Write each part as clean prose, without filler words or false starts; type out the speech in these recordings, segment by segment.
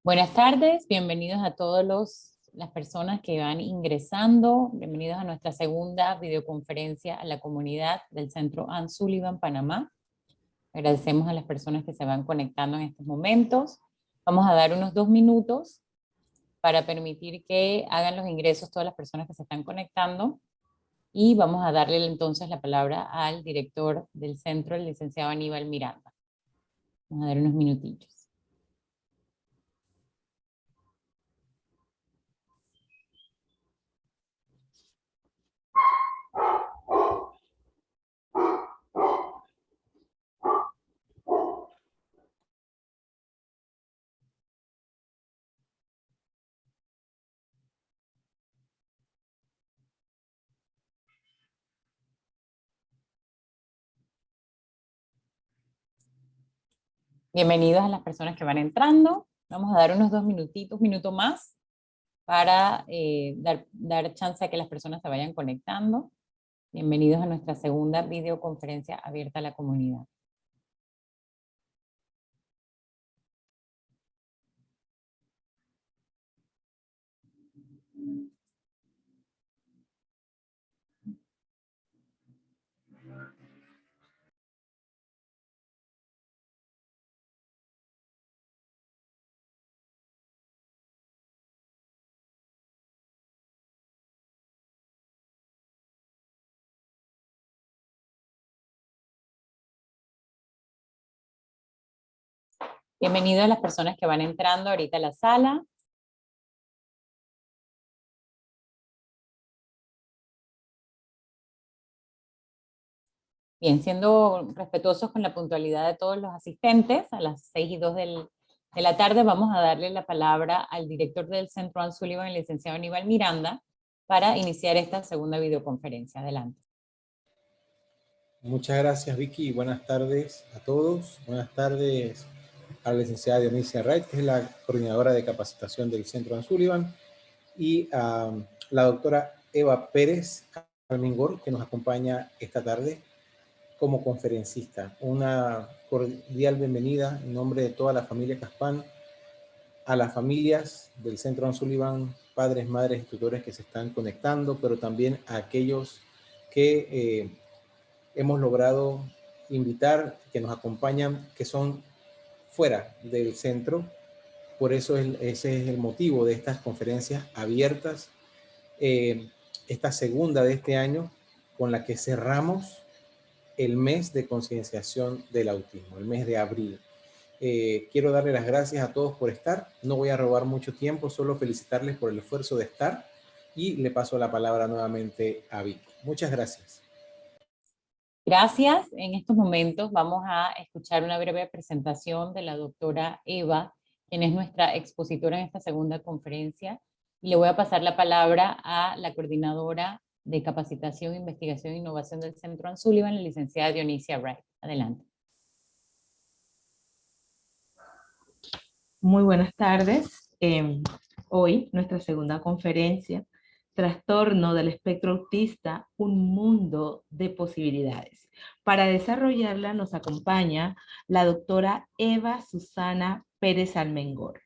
Buenas tardes, bienvenidos a las personas que van ingresando, bienvenidos a nuestra segunda videoconferencia a la comunidad del Centro Ann Sullivan, Panamá. Agradecemos a las personas que se van conectando en estos momentos. Vamos a dar unos 2 minutos para permitir que hagan los ingresos todas las personas que se están conectando y vamos a darle entonces la palabra al director del centro, el licenciado Aníbal Miranda. Vamos a dar unos minutillos. Bienvenidos a las personas que van entrando. Vamos a dar unos 2 minutitos, minuto más, para dar chance a que las personas se vayan conectando. Bienvenidos a nuestra segunda videoconferencia abierta a la comunidad. Bienvenidos a las personas que van entrando ahorita a la sala. Bien, siendo respetuosos con la puntualidad de todos los asistentes, a las 6:02 de la tarde vamos a darle la palabra al director del Centro Ann Sullivan, el licenciado Aníbal Miranda, para iniciar esta segunda videoconferencia. Adelante. Muchas gracias, Vicky, y buenas tardes a todos. Buenas tardes a la licenciada Dionisia Wright, que es la coordinadora de capacitación del Centro Ann Sullivan, y a la doctora Eva Pérez Almengor, que nos acompaña esta tarde como conferencista. Una cordial bienvenida en nombre de toda la familia Caspán a las familias del Centro Ann Sullivan, padres, madres y tutores que se están conectando, pero también a aquellos que hemos logrado invitar, que nos acompañan, que son fuera del centro. Por eso ese es el motivo de estas conferencias abiertas, esta segunda de este año, con la que cerramos el mes de concienciación del autismo, el mes de abril. Quiero darle las gracias a todos por estar. No voy a robar mucho tiempo, solo felicitarles por el esfuerzo de estar y le paso la palabra nuevamente a Vicky. Muchas gracias. Gracias. En estos momentos vamos a escuchar una breve presentación de la doctora Eva, quien es nuestra expositora en esta segunda conferencia. Y le voy a pasar la palabra a la coordinadora de capacitación, investigación e innovación del Centro Ann Sullivan, la licenciada Dionisia Wright. Adelante. Muy buenas tardes. Hoy nuestra segunda conferencia, Trastorno del Espectro Autista, un mundo de posibilidades. Para desarrollarla nos acompaña la doctora Eva Susana Pérez Almengor,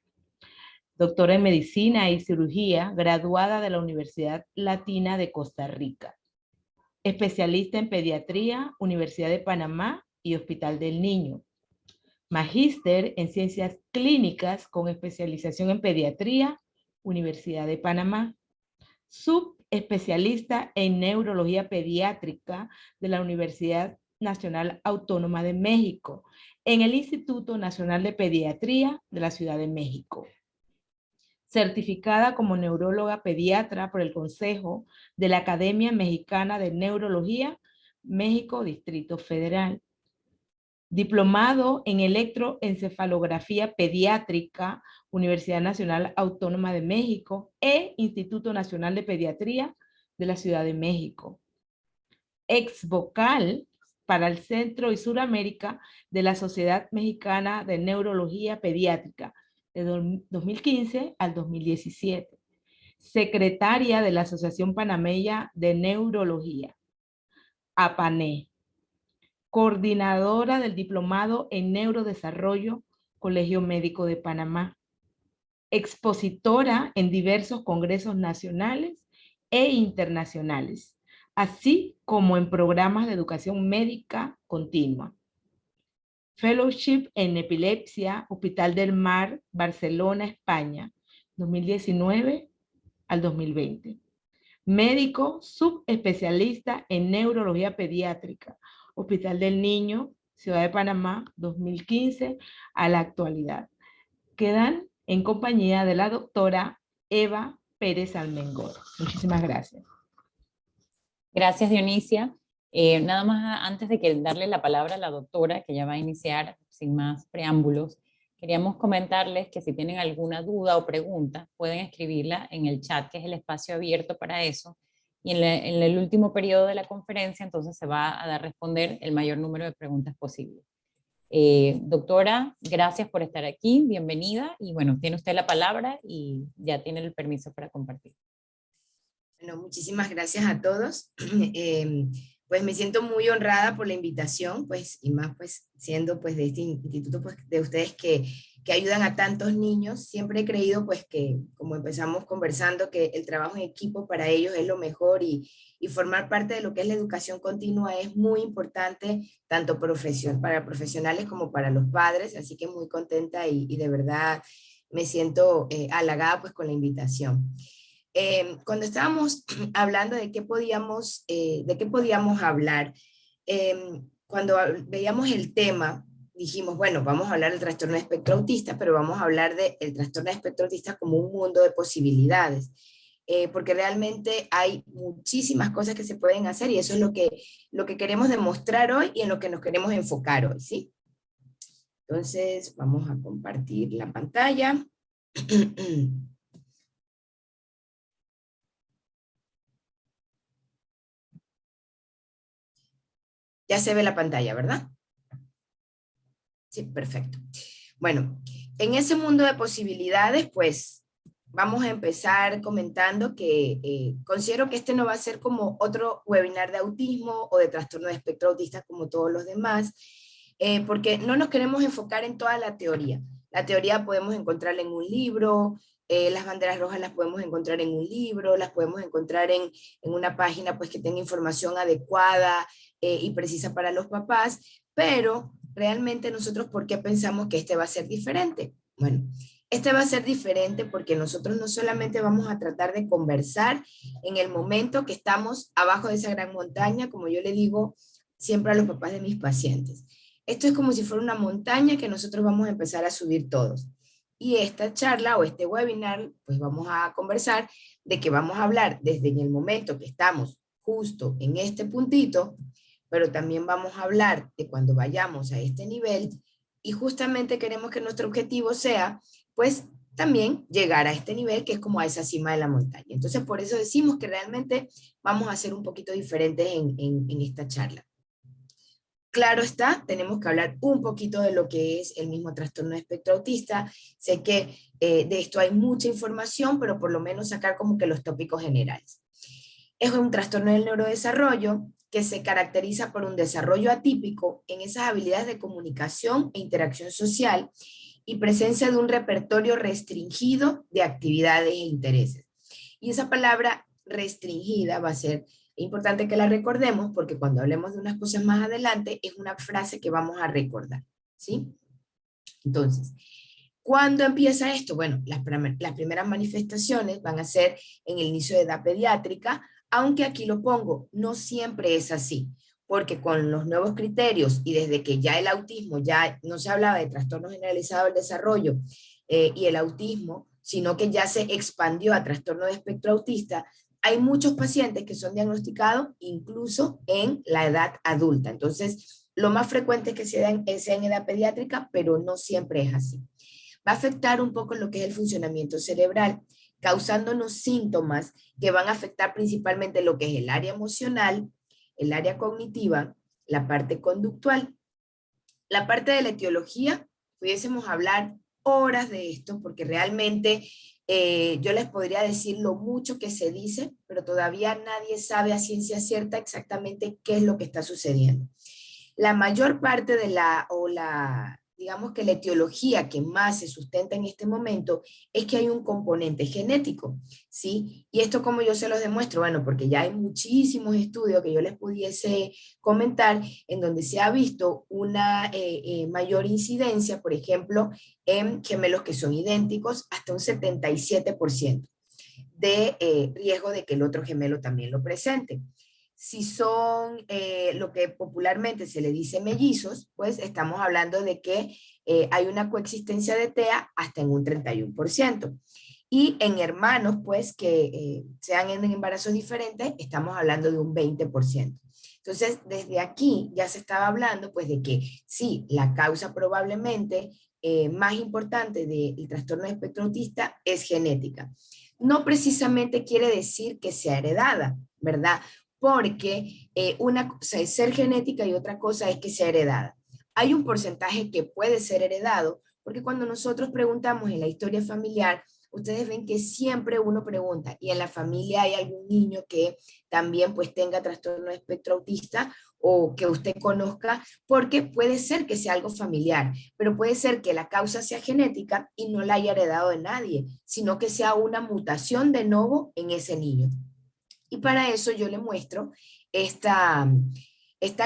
doctora en Medicina y Cirugía, graduada de la Universidad Latina de Costa Rica, especialista en Pediatría, Universidad de Panamá y Hospital del Niño. Magíster en Ciencias Clínicas con especialización en Pediatría, Universidad de Panamá. Subespecialista en Neurología Pediátrica de la Universidad Nacional Autónoma de México, en el Instituto Nacional de Pediatría de la Ciudad de México. Certificada como neuróloga pediatra por el Consejo de la Academia Mexicana de Neurología, México, Distrito Federal. Diplomado en Electroencefalografía Pediátrica, Universidad Nacional Autónoma de México e Instituto Nacional de Pediatría de la Ciudad de México. Ex vocal para el Centro y Suramérica de la Sociedad Mexicana de Neurología Pediátrica de 2015 al 2017. Secretaria de la Asociación Panameña de Neurología, APANE. Coordinadora del Diplomado en Neurodesarrollo, Colegio Médico de Panamá. expositora en diversos congresos nacionales e internacionales, así como en programas de educación médica continua. Fellowship en Epilepsia, Hospital del Mar, Barcelona, España, 2019 al 2020. Médico subespecialista en neurología pediátrica, Hospital del Niño, Ciudad de Panamá, 2015 a la actualidad. Quedan en compañía de la doctora Eva Pérez Almengor. Muchísimas gracias. Gracias, Dionisia. Nada más antes de que darle la palabra a la doctora, que ya va a iniciar sin más preámbulos, queríamos comentarles que si tienen alguna duda o pregunta, pueden escribirla en el chat, que es el espacio abierto para eso. Y en el último periodo de la conferencia, entonces se va a dar a responder el mayor número de preguntas posible. Doctora, gracias por estar aquí, bienvenida. Y bueno, tiene usted la palabra y ya tiene el permiso para compartir. Bueno, muchísimas gracias a todos. Pues me siento muy honrada por la invitación, pues, y más pues siendo pues de este instituto pues, de ustedes que ayudan a tantos niños. Siempre he creído pues que, como empezamos conversando, que el trabajo en equipo para ellos es lo mejor y formar parte de lo que es la educación continua es muy importante, tanto para profesionales como para los padres, así que muy contenta y de verdad me siento halagada pues con la invitación. Cuando estábamos hablando de qué podíamos hablar, cuando veíamos el tema, dijimos, bueno, vamos a hablar del trastorno de espectro autista, pero vamos a hablar del trastorno de espectro autista como un mundo de posibilidades, porque realmente hay muchísimas cosas que se pueden hacer y eso es lo que queremos demostrar hoy y en lo que nos queremos enfocar hoy, ¿sí? Entonces, vamos a compartir la pantalla. Ya se ve la pantalla, ¿verdad? Sí, perfecto. Bueno, en ese mundo de posibilidades, pues vamos a empezar comentando que considero que este no va a ser como otro webinar de autismo o de trastorno de espectro autista como todos los demás, porque no nos queremos enfocar en toda la teoría. La teoría podemos encontrarla en un libro, las banderas rojas las podemos encontrar en un libro, las podemos encontrar en una página pues que tenga información adecuada y precisa para los papás, pero realmente nosotros, ¿por qué pensamos que este va a ser diferente? Bueno, este va a ser diferente porque nosotros no solamente vamos a tratar de conversar en el momento que estamos abajo de esa gran montaña, como yo le digo siempre a los papás de mis pacientes. Esto es como si fuera una montaña que nosotros vamos a empezar a subir todos. Y esta charla o este webinar, pues vamos a conversar de que vamos a hablar desde en el momento que estamos justo en este puntito, pero también vamos a hablar de cuando vayamos a este nivel y justamente queremos que nuestro objetivo sea, pues, también llegar a este nivel que es como a esa cima de la montaña. Entonces, por eso decimos que realmente vamos a ser un poquito diferentes en esta charla. Claro está, tenemos que hablar un poquito de lo que es el mismo trastorno de espectro autista. Sé que de esto hay mucha información, pero por lo menos sacar como que los tópicos generales. Es un trastorno del neurodesarrollo que se caracteriza por un desarrollo atípico en esas habilidades de comunicación e interacción social y presencia de un repertorio restringido de actividades e intereses. Y esa palabra restringida va a ser importante que la recordemos porque cuando hablemos de unas cosas más adelante es una frase que vamos a recordar, ¿sí? Entonces, ¿cuándo empieza esto? Bueno, las primeras manifestaciones van a ser en el inicio de edad pediátrica, aunque aquí lo pongo, no siempre es así, porque con los nuevos criterios y desde que ya el autismo, ya no se hablaba de trastorno generalizado del desarrollo y el autismo, sino que ya se expandió a trastorno de espectro autista, hay muchos pacientes que son diagnosticados incluso en la edad adulta. Entonces, lo más frecuente es que sea en edad pediátrica, pero no siempre es así. Va a afectar un poco lo que es el funcionamiento cerebral, causándonos síntomas que van a afectar principalmente lo que es el área emocional, el área cognitiva, la parte conductual. La parte de la etiología, pudiésemos hablar horas de esto, porque realmente yo les podría decir lo mucho que se dice, pero todavía nadie sabe a ciencia cierta exactamente qué es lo que está sucediendo. La mayor parte de la digamos que la etiología que más se sustenta en este momento es que hay un componente genético, ¿sí? Y esto como yo se los demuestro, bueno, porque ya hay muchísimos estudios que yo les pudiese comentar en donde se ha visto una mayor incidencia, por ejemplo, en gemelos que son idénticos, hasta un 77% de riesgo de que el otro gemelo también lo presente. Si son lo que popularmente se le dice mellizos, pues estamos hablando de que hay una coexistencia de TEA hasta en un 31%. Y en hermanos, pues que sean en embarazos diferentes, estamos hablando de un 20%. Entonces, desde aquí ya se estaba hablando, pues, de que sí, la causa probablemente más importante del trastorno de espectro autista es genética. No precisamente quiere decir que sea heredada, ¿verdad? Porque una cosa es ser genética y otra cosa es que sea heredada. Hay un porcentaje que puede ser heredado, porque cuando nosotros preguntamos en la historia familiar, ustedes ven que siempre uno pregunta, ¿y en la familia hay algún niño que también pues tenga trastorno de espectro autista o que usted conozca? Porque puede ser que sea algo familiar, pero puede ser que la causa sea genética y no la haya heredado de nadie, sino que sea una mutación de novo en ese niño. Y para eso yo le muestro esta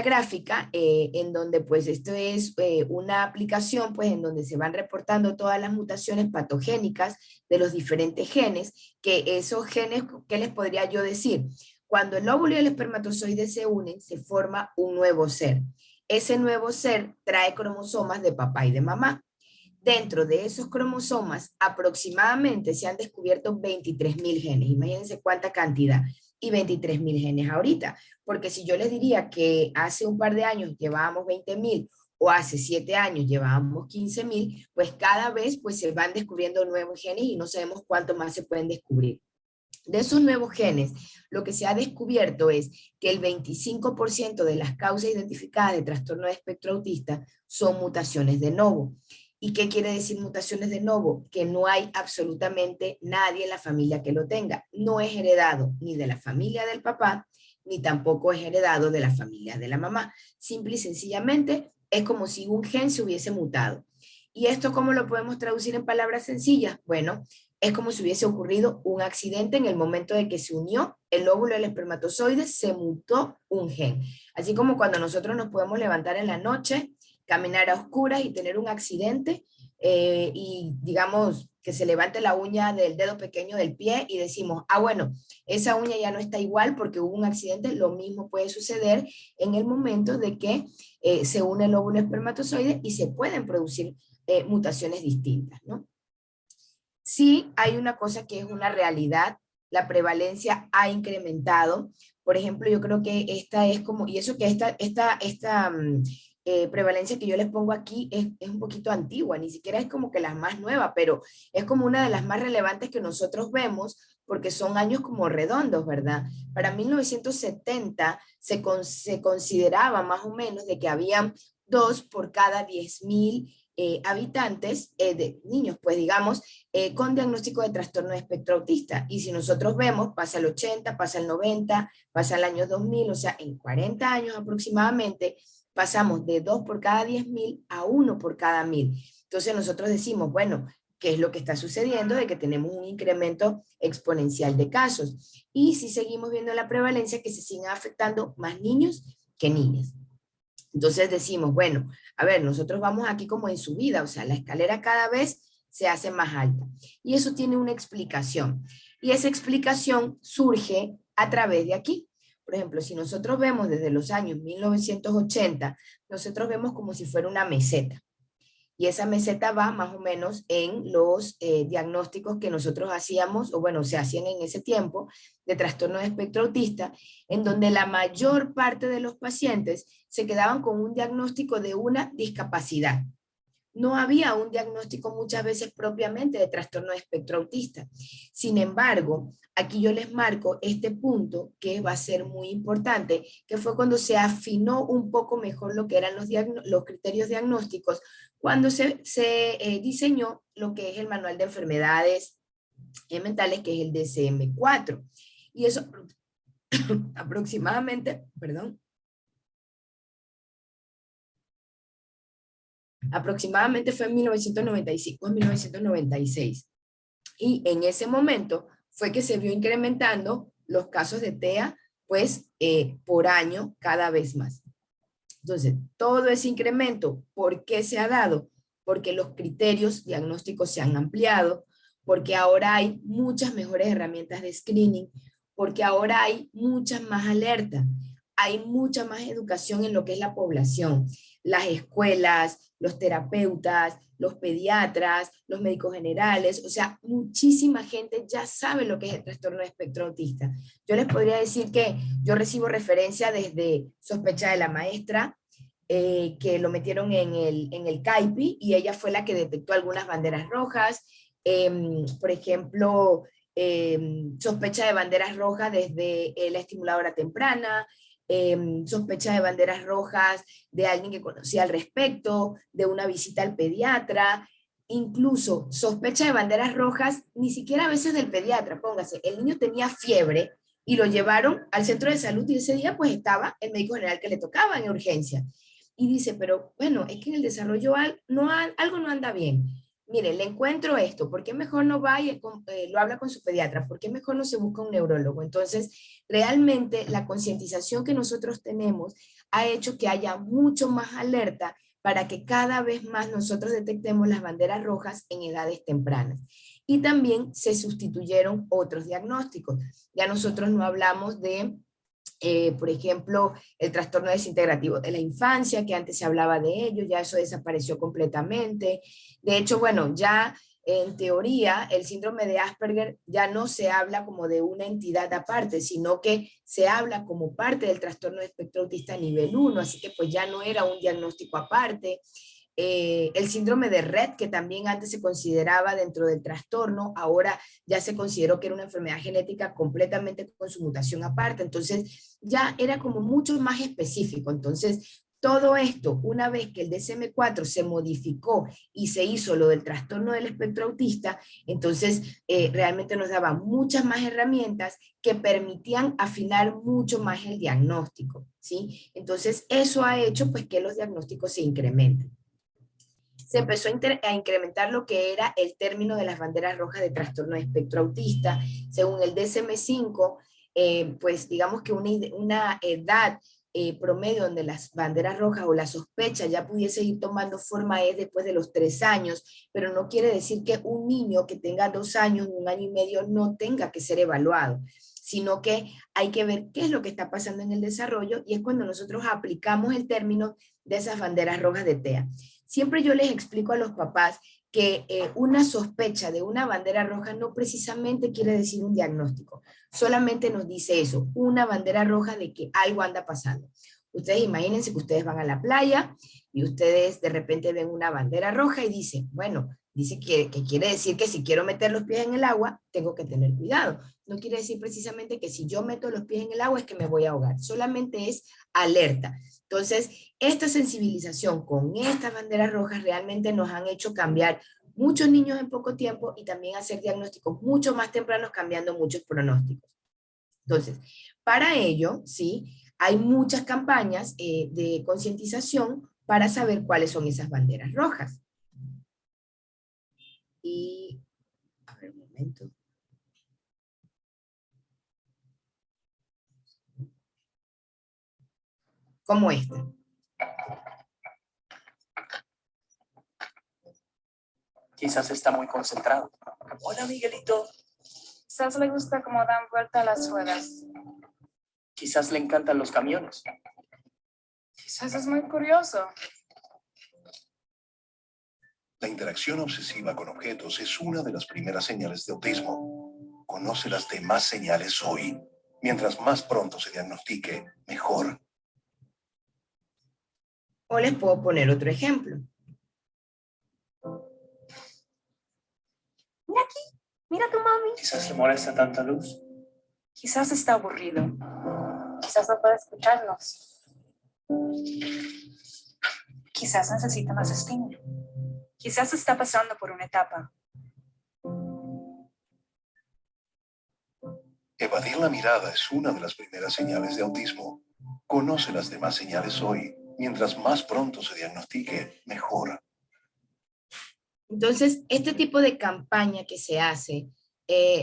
gráfica en donde pues esto es una aplicación pues en donde se van reportando todas las mutaciones patogénicas de los diferentes genes, que esos genes, ¿qué les podría yo decir? Cuando el óvulo y el espermatozoide se unen, se forma un nuevo ser. Ese nuevo ser trae cromosomas de papá y de mamá. Dentro de esos cromosomas, aproximadamente se han descubierto 23.000 genes. Imagínense cuánta cantidad. Y 23.000 genes ahorita. Porque si yo les diría que hace un par de años llevábamos 20.000 o hace 7 años llevábamos 15.000, pues cada vez pues se van descubriendo nuevos genes y no sabemos cuánto más se pueden descubrir. De esos nuevos genes, lo que se ha descubierto es que el 25% de las causas identificadas de trastorno de espectro autista son mutaciones de novo. ¿Y qué quiere decir mutaciones de novo? Que no hay absolutamente nadie en la familia que lo tenga. No es heredado ni de la familia del papá, ni tampoco es heredado de la familia de la mamá. Simple y sencillamente es como si un gen se hubiese mutado. ¿Y esto cómo lo podemos traducir en palabras sencillas? Bueno, es como si hubiese ocurrido un accidente en el momento de que se unió el óvulo y el espermatozoide, se mutó un gen. Así como cuando nosotros nos podemos levantar en la noche, caminar a oscuras y tener un accidente y digamos que se levante la uña del dedo pequeño del pie y decimos, ah, bueno, esa uña ya no está igual porque hubo un accidente. Lo mismo puede suceder en el momento de que se une el óvulo espermatozoide y se pueden producir mutaciones distintas, ¿no? Sí hay una cosa que es una realidad, la prevalencia ha incrementado. Por ejemplo, yo creo que esta es como, y eso que esta prevalencia que yo les pongo aquí es un poquito antigua, ni siquiera es como que la más nueva, pero es como una de las más relevantes que nosotros vemos porque son años como redondos, ¿verdad? Para 1970 se consideraba más o menos de que habían 2 por cada 10.000 habitantes, de niños, pues digamos, con diagnóstico de trastorno de espectro autista. Y si nosotros vemos, pasa el 80, pasa el 90, pasa el año 2000, o sea, en 40 años aproximadamente, pasamos de 2 por cada 10.000 a 1 por cada 1.000. Entonces nosotros decimos, bueno, ¿qué es lo que está sucediendo? De que tenemos un incremento exponencial de casos. Y si seguimos viendo la prevalencia, que se siguen afectando más niños que niñas. Entonces decimos, bueno, a ver, nosotros vamos aquí como en subida, o sea, la escalera cada vez se hace más alta. Y eso tiene una explicación. Y esa explicación surge a través de aquí. Por ejemplo, si nosotros vemos desde los años 1980, nosotros vemos como si fuera una meseta. Y esa meseta va más o menos en los diagnósticos que nosotros hacíamos, o bueno, se hacían en ese tiempo, de trastorno de espectro autista, en donde la mayor parte de los pacientes se quedaban con un diagnóstico de una discapacidad. No había un diagnóstico muchas veces propiamente de trastorno de espectro autista. Sin embargo, aquí yo les marco este punto que va a ser muy importante, que fue cuando se afinó un poco mejor lo que eran los criterios diagnósticos, cuando se diseñó lo que es el Manual de Enfermedades Mentales, que es el DSM-4. Y eso Aproximadamente fue en 1995 o 1996. Y en ese momento fue que se vio incrementando los casos de TEA, pues por año cada vez más. Entonces, todo ese incremento, ¿por qué se ha dado? Porque los criterios diagnósticos se han ampliado, porque ahora hay muchas mejores herramientas de screening, porque ahora hay muchas más alertas, hay mucha más educación en lo que es la población, las escuelas, los terapeutas, los pediatras, los médicos generales, o sea, muchísima gente ya sabe lo que es el trastorno de espectro autista. Yo les podría decir que yo recibo referencia desde sospecha de la maestra, que lo metieron en el CAIPI, y ella fue la que detectó algunas banderas rojas. Por ejemplo, sospecha de banderas rojas desde la estimuladora temprana, sospecha de banderas rojas de alguien que conocía al respecto, de una visita al pediatra, incluso sospecha de banderas rojas, ni siquiera a veces del pediatra, póngase, el niño tenía fiebre y lo llevaron al centro de salud y ese día pues estaba el médico general que le tocaba en urgencia. Y dice, pero bueno, es que en el desarrollo algo no anda bien. Mire, le encuentro esto, ¿por qué mejor no va y lo habla con su pediatra? ¿Por qué mejor no se busca un neurólogo? Entonces, realmente la concientización que nosotros tenemos ha hecho que haya mucho más alerta para que cada vez más nosotros detectemos las banderas rojas en edades tempranas. Y también se sustituyeron otros diagnósticos. Ya nosotros no hablamos de por ejemplo, el trastorno desintegrativo de la infancia, que antes se hablaba de ello, ya eso desapareció completamente. De hecho, bueno, ya en teoría el síndrome de Asperger ya no se habla como de una entidad aparte, sino que se habla como parte del trastorno de espectro autista nivel 1, así que pues ya no era un diagnóstico aparte. El síndrome de Rett, que también antes se consideraba dentro del trastorno, ahora ya se consideró que era una enfermedad genética completamente con su mutación aparte, entonces ya era como mucho más específico. Entonces, todo esto, una vez que el DSM-4 se modificó y se hizo lo del trastorno del espectro autista, entonces realmente nos daba muchas más herramientas que permitían afinar mucho más el diagnóstico, ¿sí? Entonces, eso ha hecho pues que los diagnósticos se incrementen. Se empezó a incrementar lo que era el término de las banderas rojas de trastorno de espectro autista. Según el DSM-5, pues digamos que una edad promedio donde las banderas rojas o la sospecha ya pudiese ir tomando forma es después de los 3 años, pero no quiere decir que un niño que tenga 2 años, 1 año y medio no tenga que ser evaluado, sino que hay que ver qué es lo que está pasando en el desarrollo, y es cuando nosotros aplicamos el término de esas banderas rojas de TEA. Siempre yo les explico a los papás que una sospecha de una bandera roja no precisamente quiere decir un diagnóstico, solamente nos dice eso, una bandera roja de que algo anda pasando. Ustedes imagínense que ustedes van a la playa y ustedes de repente ven una bandera roja y dicen, bueno, dice que quiere decir que si quiero meter los pies en el agua, tengo que tener cuidado. No quiere decir precisamente que si yo meto los pies en el agua es que me voy a ahogar, solamente es alerta. Entonces, esta sensibilización con estas banderas rojas realmente nos han hecho cambiar muchos niños en poco tiempo y también hacer diagnósticos mucho más tempranos, cambiando muchos pronósticos. Entonces, para ello, sí, hay muchas campañas de concientización para saber cuáles son esas banderas rojas. Y, a ver un momento. Como esta. Quizás está muy concentrado. Hola, Miguelito. Quizás le gusta cómo dan vuelta las ruedas. Quizás le encantan los camiones. Quizás es muy curioso. La interacción obsesiva con objetos es una de las primeras señales de autismo. Conoce las demás señales hoy. Mientras más pronto se diagnostique, mejor. O les puedo poner otro ejemplo. Mira aquí, mira tu mami. Quizás le molesta tanta luz. Quizás está aburrido. Quizás no puede escucharnos. Quizás necesita más estímulo. Quizás está pasando por una etapa. Evadir la mirada es una de las primeras señales de autismo. Conoce las demás señales hoy. Mientras más pronto se diagnostique, mejor. Entonces, este tipo de campaña que se hace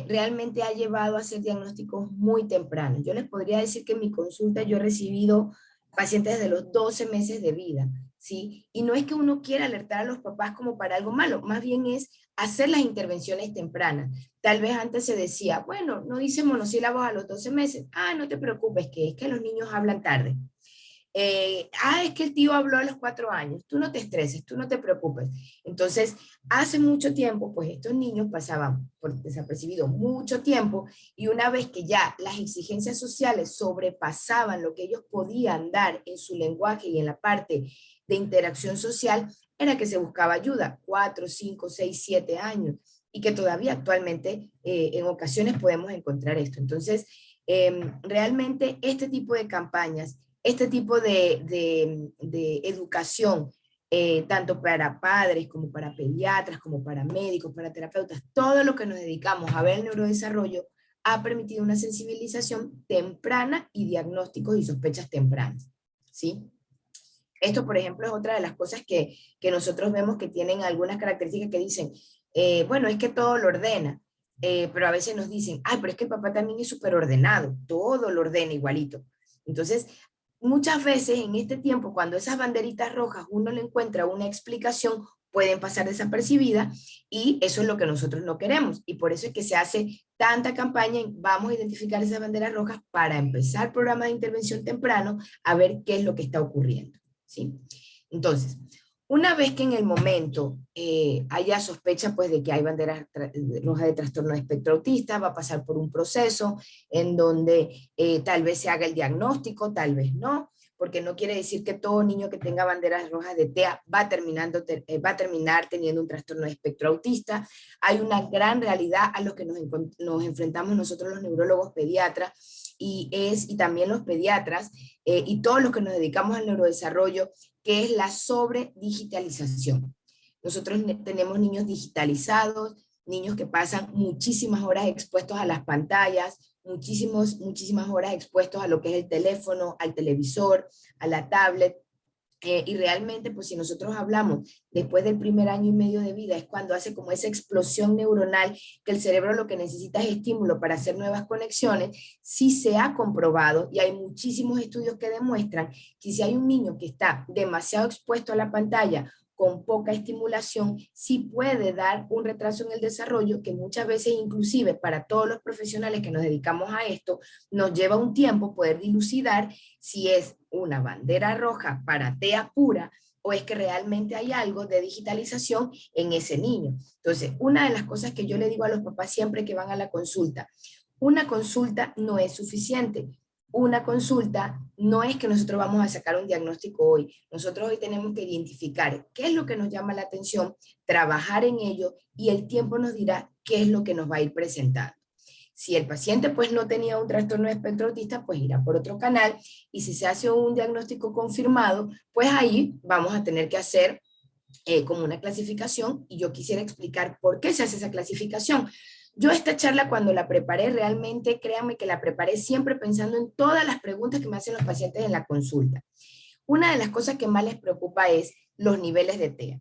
realmente ha llevado a hacer diagnósticos muy tempranos. Yo les podría decir que en mi consulta yo he recibido pacientes de los 12 meses de vida, ¿sí? Y no es que uno quiera alertar a los papás como para algo malo, más bien es hacer las intervenciones tempranas. Tal vez antes se decía, bueno, no dice monosílabos a los 12 meses. Ah, no te preocupes, que es que los niños hablan tarde. Es que el tío habló a los 4 años, tú no te estreses, tú no te preocupes. Entonces, hace mucho tiempo, pues estos niños pasaban por desapercibido mucho tiempo, y una vez que ya las exigencias sociales sobrepasaban lo que ellos podían dar en su lenguaje y en la parte de interacción social, era que se buscaba ayuda, 4, 5, 6, 7 años, y que todavía actualmente en ocasiones podemos encontrar esto. Entonces, realmente este tipo de campañas, este tipo de educación, tanto para padres como para pediatras, como para médicos, para terapeutas, todo lo que nos dedicamos a ver el neurodesarrollo ha permitido una sensibilización temprana y diagnósticos y sospechas tempranas, ¿sí? Esto, por ejemplo, es otra de las cosas que nosotros vemos que tienen algunas características que dicen, bueno, es que todo lo ordena, pero a veces nos dicen, ay, pero es que el papá también es súper ordenado, todo lo ordena igualito. Entonces, muchas veces en este tiempo, cuando esas banderitas rojas uno le encuentra una explicación, pueden pasar desapercibidas, y eso es lo que nosotros no queremos. Y por eso es que se hace tanta campaña en vamos a identificar esas banderas rojas para empezar programas de intervención temprano a ver qué es lo que está ocurriendo, ¿sí? Entonces, una vez que en el momento haya sospecha pues de que hay banderas rojas de trastorno de espectro autista, va a pasar por un proceso en donde tal vez se haga el diagnóstico, tal vez no, porque no quiere decir que todo niño que tenga banderas rojas de TEA va a terminar teniendo un trastorno de espectro autista. Hay una gran realidad a lo que nos enfrentamos nosotros los neurólogos pediatras, y también los pediatras, y todos los que nos dedicamos al neurodesarrollo, que es la sobredigitalización. Nosotros tenemos niños digitalizados, niños que pasan muchísimas horas expuestos a las pantallas, muchísimas horas expuestos a lo que es el teléfono, al televisor, a la tablet, y realmente, pues si nosotros hablamos después del primer año y medio de vida, es cuando hace como esa explosión neuronal, que el cerebro lo que necesita es estímulo para hacer nuevas conexiones. Sí se ha comprobado, y hay muchísimos estudios que demuestran que si hay un niño que está demasiado expuesto a la pantalla, con poca estimulación, sí puede dar un retraso en el desarrollo, que muchas veces inclusive para todos los profesionales que nos dedicamos a esto, nos lleva un tiempo poder dilucidar si es una bandera roja para TEA pura o es que realmente hay algo de digitalización en ese niño. Entonces, una de las cosas que yo le digo a los papás siempre que van a la consulta, una consulta no es suficiente. Una consulta no es que nosotros vamos a sacar un diagnóstico hoy. Nosotros hoy tenemos que identificar qué es lo que nos llama la atención, trabajar en ello, y el tiempo nos dirá qué es lo que nos va a ir presentando. Si el paciente pues no tenía un trastorno de espectro autista, pues irá por otro canal, y si se hace un diagnóstico confirmado, pues ahí vamos a tener que hacer como una clasificación, y yo quisiera explicar por qué se hace esa clasificación. Yo esta charla cuando la preparé, realmente créanme que la preparé siempre pensando en todas las preguntas que me hacen los pacientes en la consulta. Una de las cosas que más les preocupa es los niveles de TEA.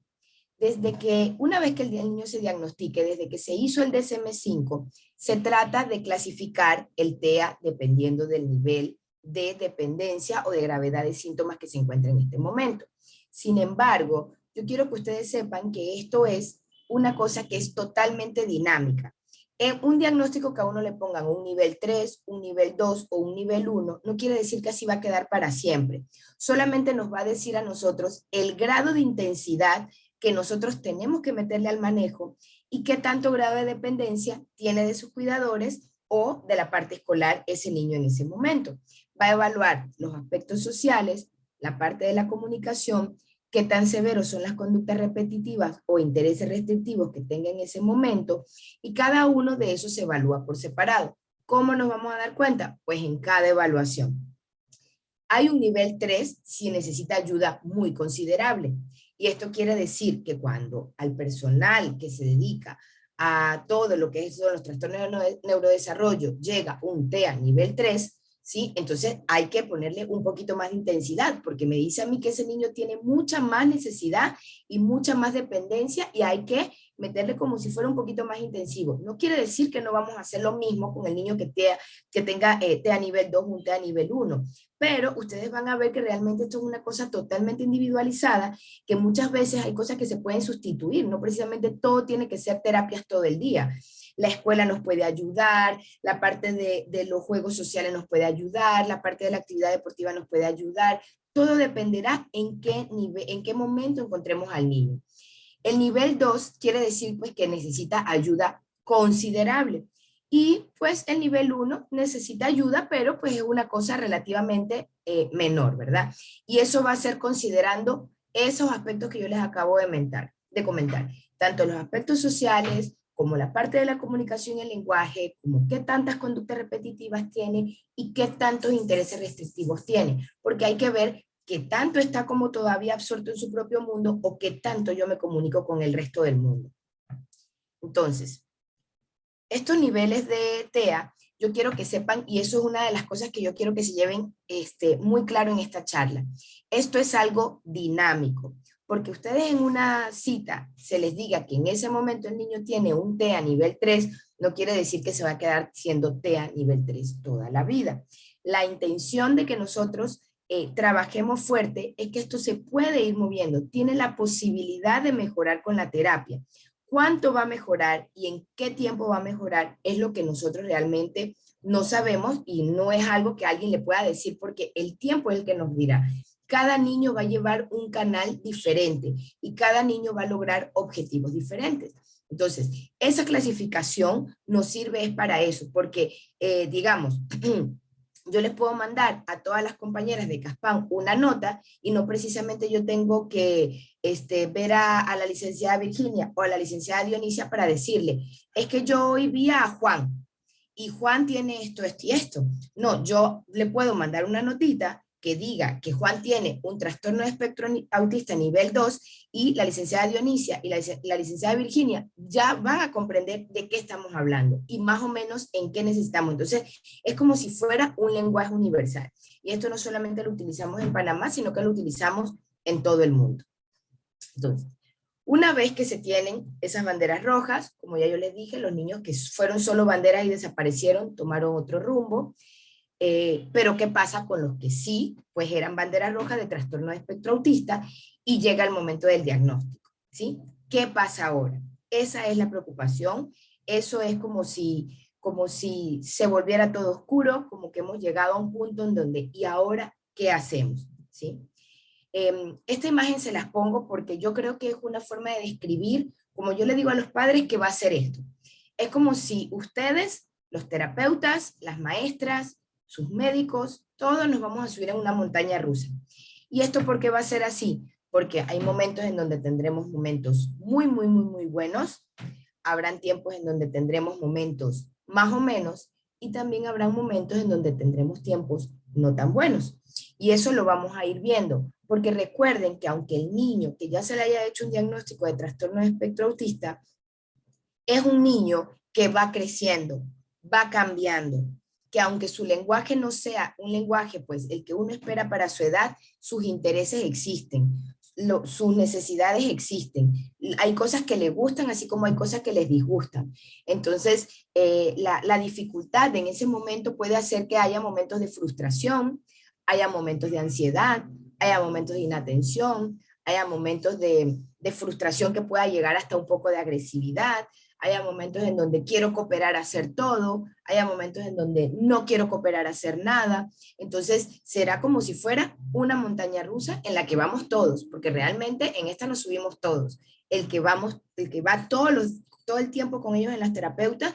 Desde que, una vez que el niño se diagnostique, desde que se hizo el DSM-5, se trata de clasificar el TEA dependiendo del nivel de dependencia o de gravedad de síntomas que se encuentra en este momento. Sin embargo, yo quiero que ustedes sepan que esto es una cosa que es totalmente dinámica. En un diagnóstico que a uno le pongan un nivel 3, un nivel 2 o un nivel 1, no quiere decir que así va a quedar para siempre. Solamente nos va a decir a nosotros el grado de intensidad que nosotros tenemos que meterle al manejo y qué tanto grado de dependencia tiene de sus cuidadores o de la parte escolar ese niño en ese momento. Va a evaluar los aspectos sociales, la parte de la comunicación, qué tan severos son las conductas repetitivas o intereses restrictivos que tenga en ese momento, y cada uno de esos se evalúa por separado. ¿Cómo nos vamos a dar cuenta? Pues en cada evaluación. Hay un nivel 3 si necesita ayuda muy considerable, y esto quiere decir que cuando al personal que se dedica a todo lo que son los trastornos de neurodesarrollo llega un TEA nivel 3, ¿sí? Entonces hay que ponerle un poquito más de intensidad, porque me dice a mí que ese niño tiene mucha más necesidad y mucha más dependencia y hay que meterle como si fuera un poquito más intensivo. No quiere decir que no vamos a hacer lo mismo con el niño que tenga TEA nivel 2 o un TEA nivel 1, pero ustedes van a ver que realmente esto es una cosa totalmente individualizada, que muchas veces hay cosas que se pueden sustituir, no precisamente todo tiene que ser terapias todo el día. La escuela nos puede ayudar, la parte de los juegos sociales nos puede ayudar, la parte de la actividad deportiva nos puede ayudar. Todo dependerá en qué momento encontremos al niño. El nivel 2 quiere decir pues que necesita ayuda considerable. Y pues el nivel 1 necesita ayuda, pero pues es una cosa relativamente menor, ¿verdad? Y eso va a ser considerando esos aspectos que yo les acabo de comentar. Tanto los aspectos sociales, como la parte de la comunicación y el lenguaje, como qué tantas conductas repetitivas tiene y qué tantos intereses restrictivos tiene. Porque hay que ver qué tanto está como todavía absorto en su propio mundo o qué tanto yo me comunico con el resto del mundo. Entonces, estos niveles de TEA, yo quiero que sepan, y eso es una de las cosas que yo quiero que se lleven muy claro en esta charla. Esto es algo dinámico, porque ustedes en una cita se les diga que en ese momento el niño tiene un TEA nivel 3, no quiere decir que se va a quedar siendo TEA nivel 3 toda la vida. La intención de que nosotros trabajemos fuerte es que esto se puede ir moviendo, tiene la posibilidad de mejorar con la terapia. ¿Cuánto va a mejorar y en qué tiempo va a mejorar? Es lo que nosotros realmente no sabemos y no es algo que alguien le pueda decir porque el tiempo es el que nos dirá. Cada niño va a llevar un canal diferente y cada niño va a lograr objetivos diferentes. Entonces, esa clasificación nos sirve es para eso, porque digamos, yo les puedo mandar a todas las compañeras de Caspán una nota y no precisamente yo tengo que ver a la licenciada Virginia o a la licenciada Dionisia para decirle, es que yo hoy vi a Juan y Juan tiene esto, esto y esto. No, yo le puedo mandar una notita que diga que Juan tiene un trastorno de espectro autista nivel 2 y la licenciada Dionisia y la licenciada Virginia ya van a comprender de qué estamos hablando y más o menos en qué necesitamos. Entonces, es como si fuera un lenguaje universal. Y esto no solamente lo utilizamos en Panamá, sino que lo utilizamos en todo el mundo. Entonces, una vez que se tienen esas banderas rojas, como ya yo les dije, los niños que fueron solo banderas y desaparecieron, tomaron otro rumbo. Pero ¿qué pasa con los que sí, pues eran banderas rojas de trastorno de espectro autista y llega el momento del diagnóstico, ¿sí? ¿Qué pasa ahora? Esa es la preocupación, eso es como si se volviera todo oscuro, como que hemos llegado a un punto en donde, ¿y ahora qué hacemos? ¿Sí? Esta imagen se las pongo porque yo creo que es una forma de describir, como yo le digo a los padres, que va a ser esto. Es como si ustedes, los terapeutas, las maestras, sus médicos, todos nos vamos a subir en una montaña rusa. ¿Y esto por qué va a ser así? Porque hay momentos en donde tendremos momentos muy, muy, muy, muy buenos, habrán tiempos en donde tendremos momentos más o menos, y también habrán momentos en donde tendremos tiempos no tan buenos. Y eso lo vamos a ir viendo, porque recuerden que aunque el niño que ya se le haya hecho un diagnóstico de trastorno de espectro autista, es un niño que va creciendo, va cambiando, que aunque su lenguaje no sea un lenguaje, pues el que uno espera para su edad, sus intereses existen, sus necesidades existen. Hay cosas que le gustan, así como hay cosas que les disgustan. Entonces, la dificultad en ese momento puede hacer que haya momentos de frustración, haya momentos de ansiedad, haya momentos de inatención, haya momentos de frustración que pueda llegar hasta un poco de agresividad, haya momentos en donde quiero cooperar a hacer todo, haya momentos en donde no quiero cooperar a hacer nada. Entonces será como si fuera una montaña rusa en la que vamos todos, porque realmente en esta nos subimos todos. El que va todo el tiempo con ellos en las terapeutas,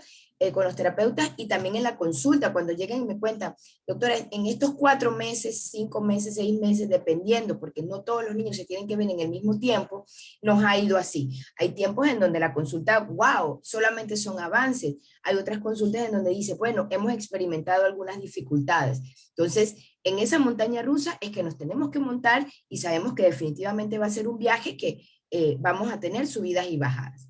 con los terapeutas y también en la consulta, cuando llegan y me cuentan, doctora, en estos 4 meses, 5 meses, 6 meses, dependiendo, porque no todos los niños se tienen que ver en el mismo tiempo, nos ha ido así. Hay tiempos en donde la consulta, wow, solamente son avances. Hay otras consultas en donde dice, bueno, hemos experimentado algunas dificultades. Entonces, en esa montaña rusa es que nos tenemos que montar y sabemos que definitivamente va a ser un viaje que vamos a tener subidas y bajadas.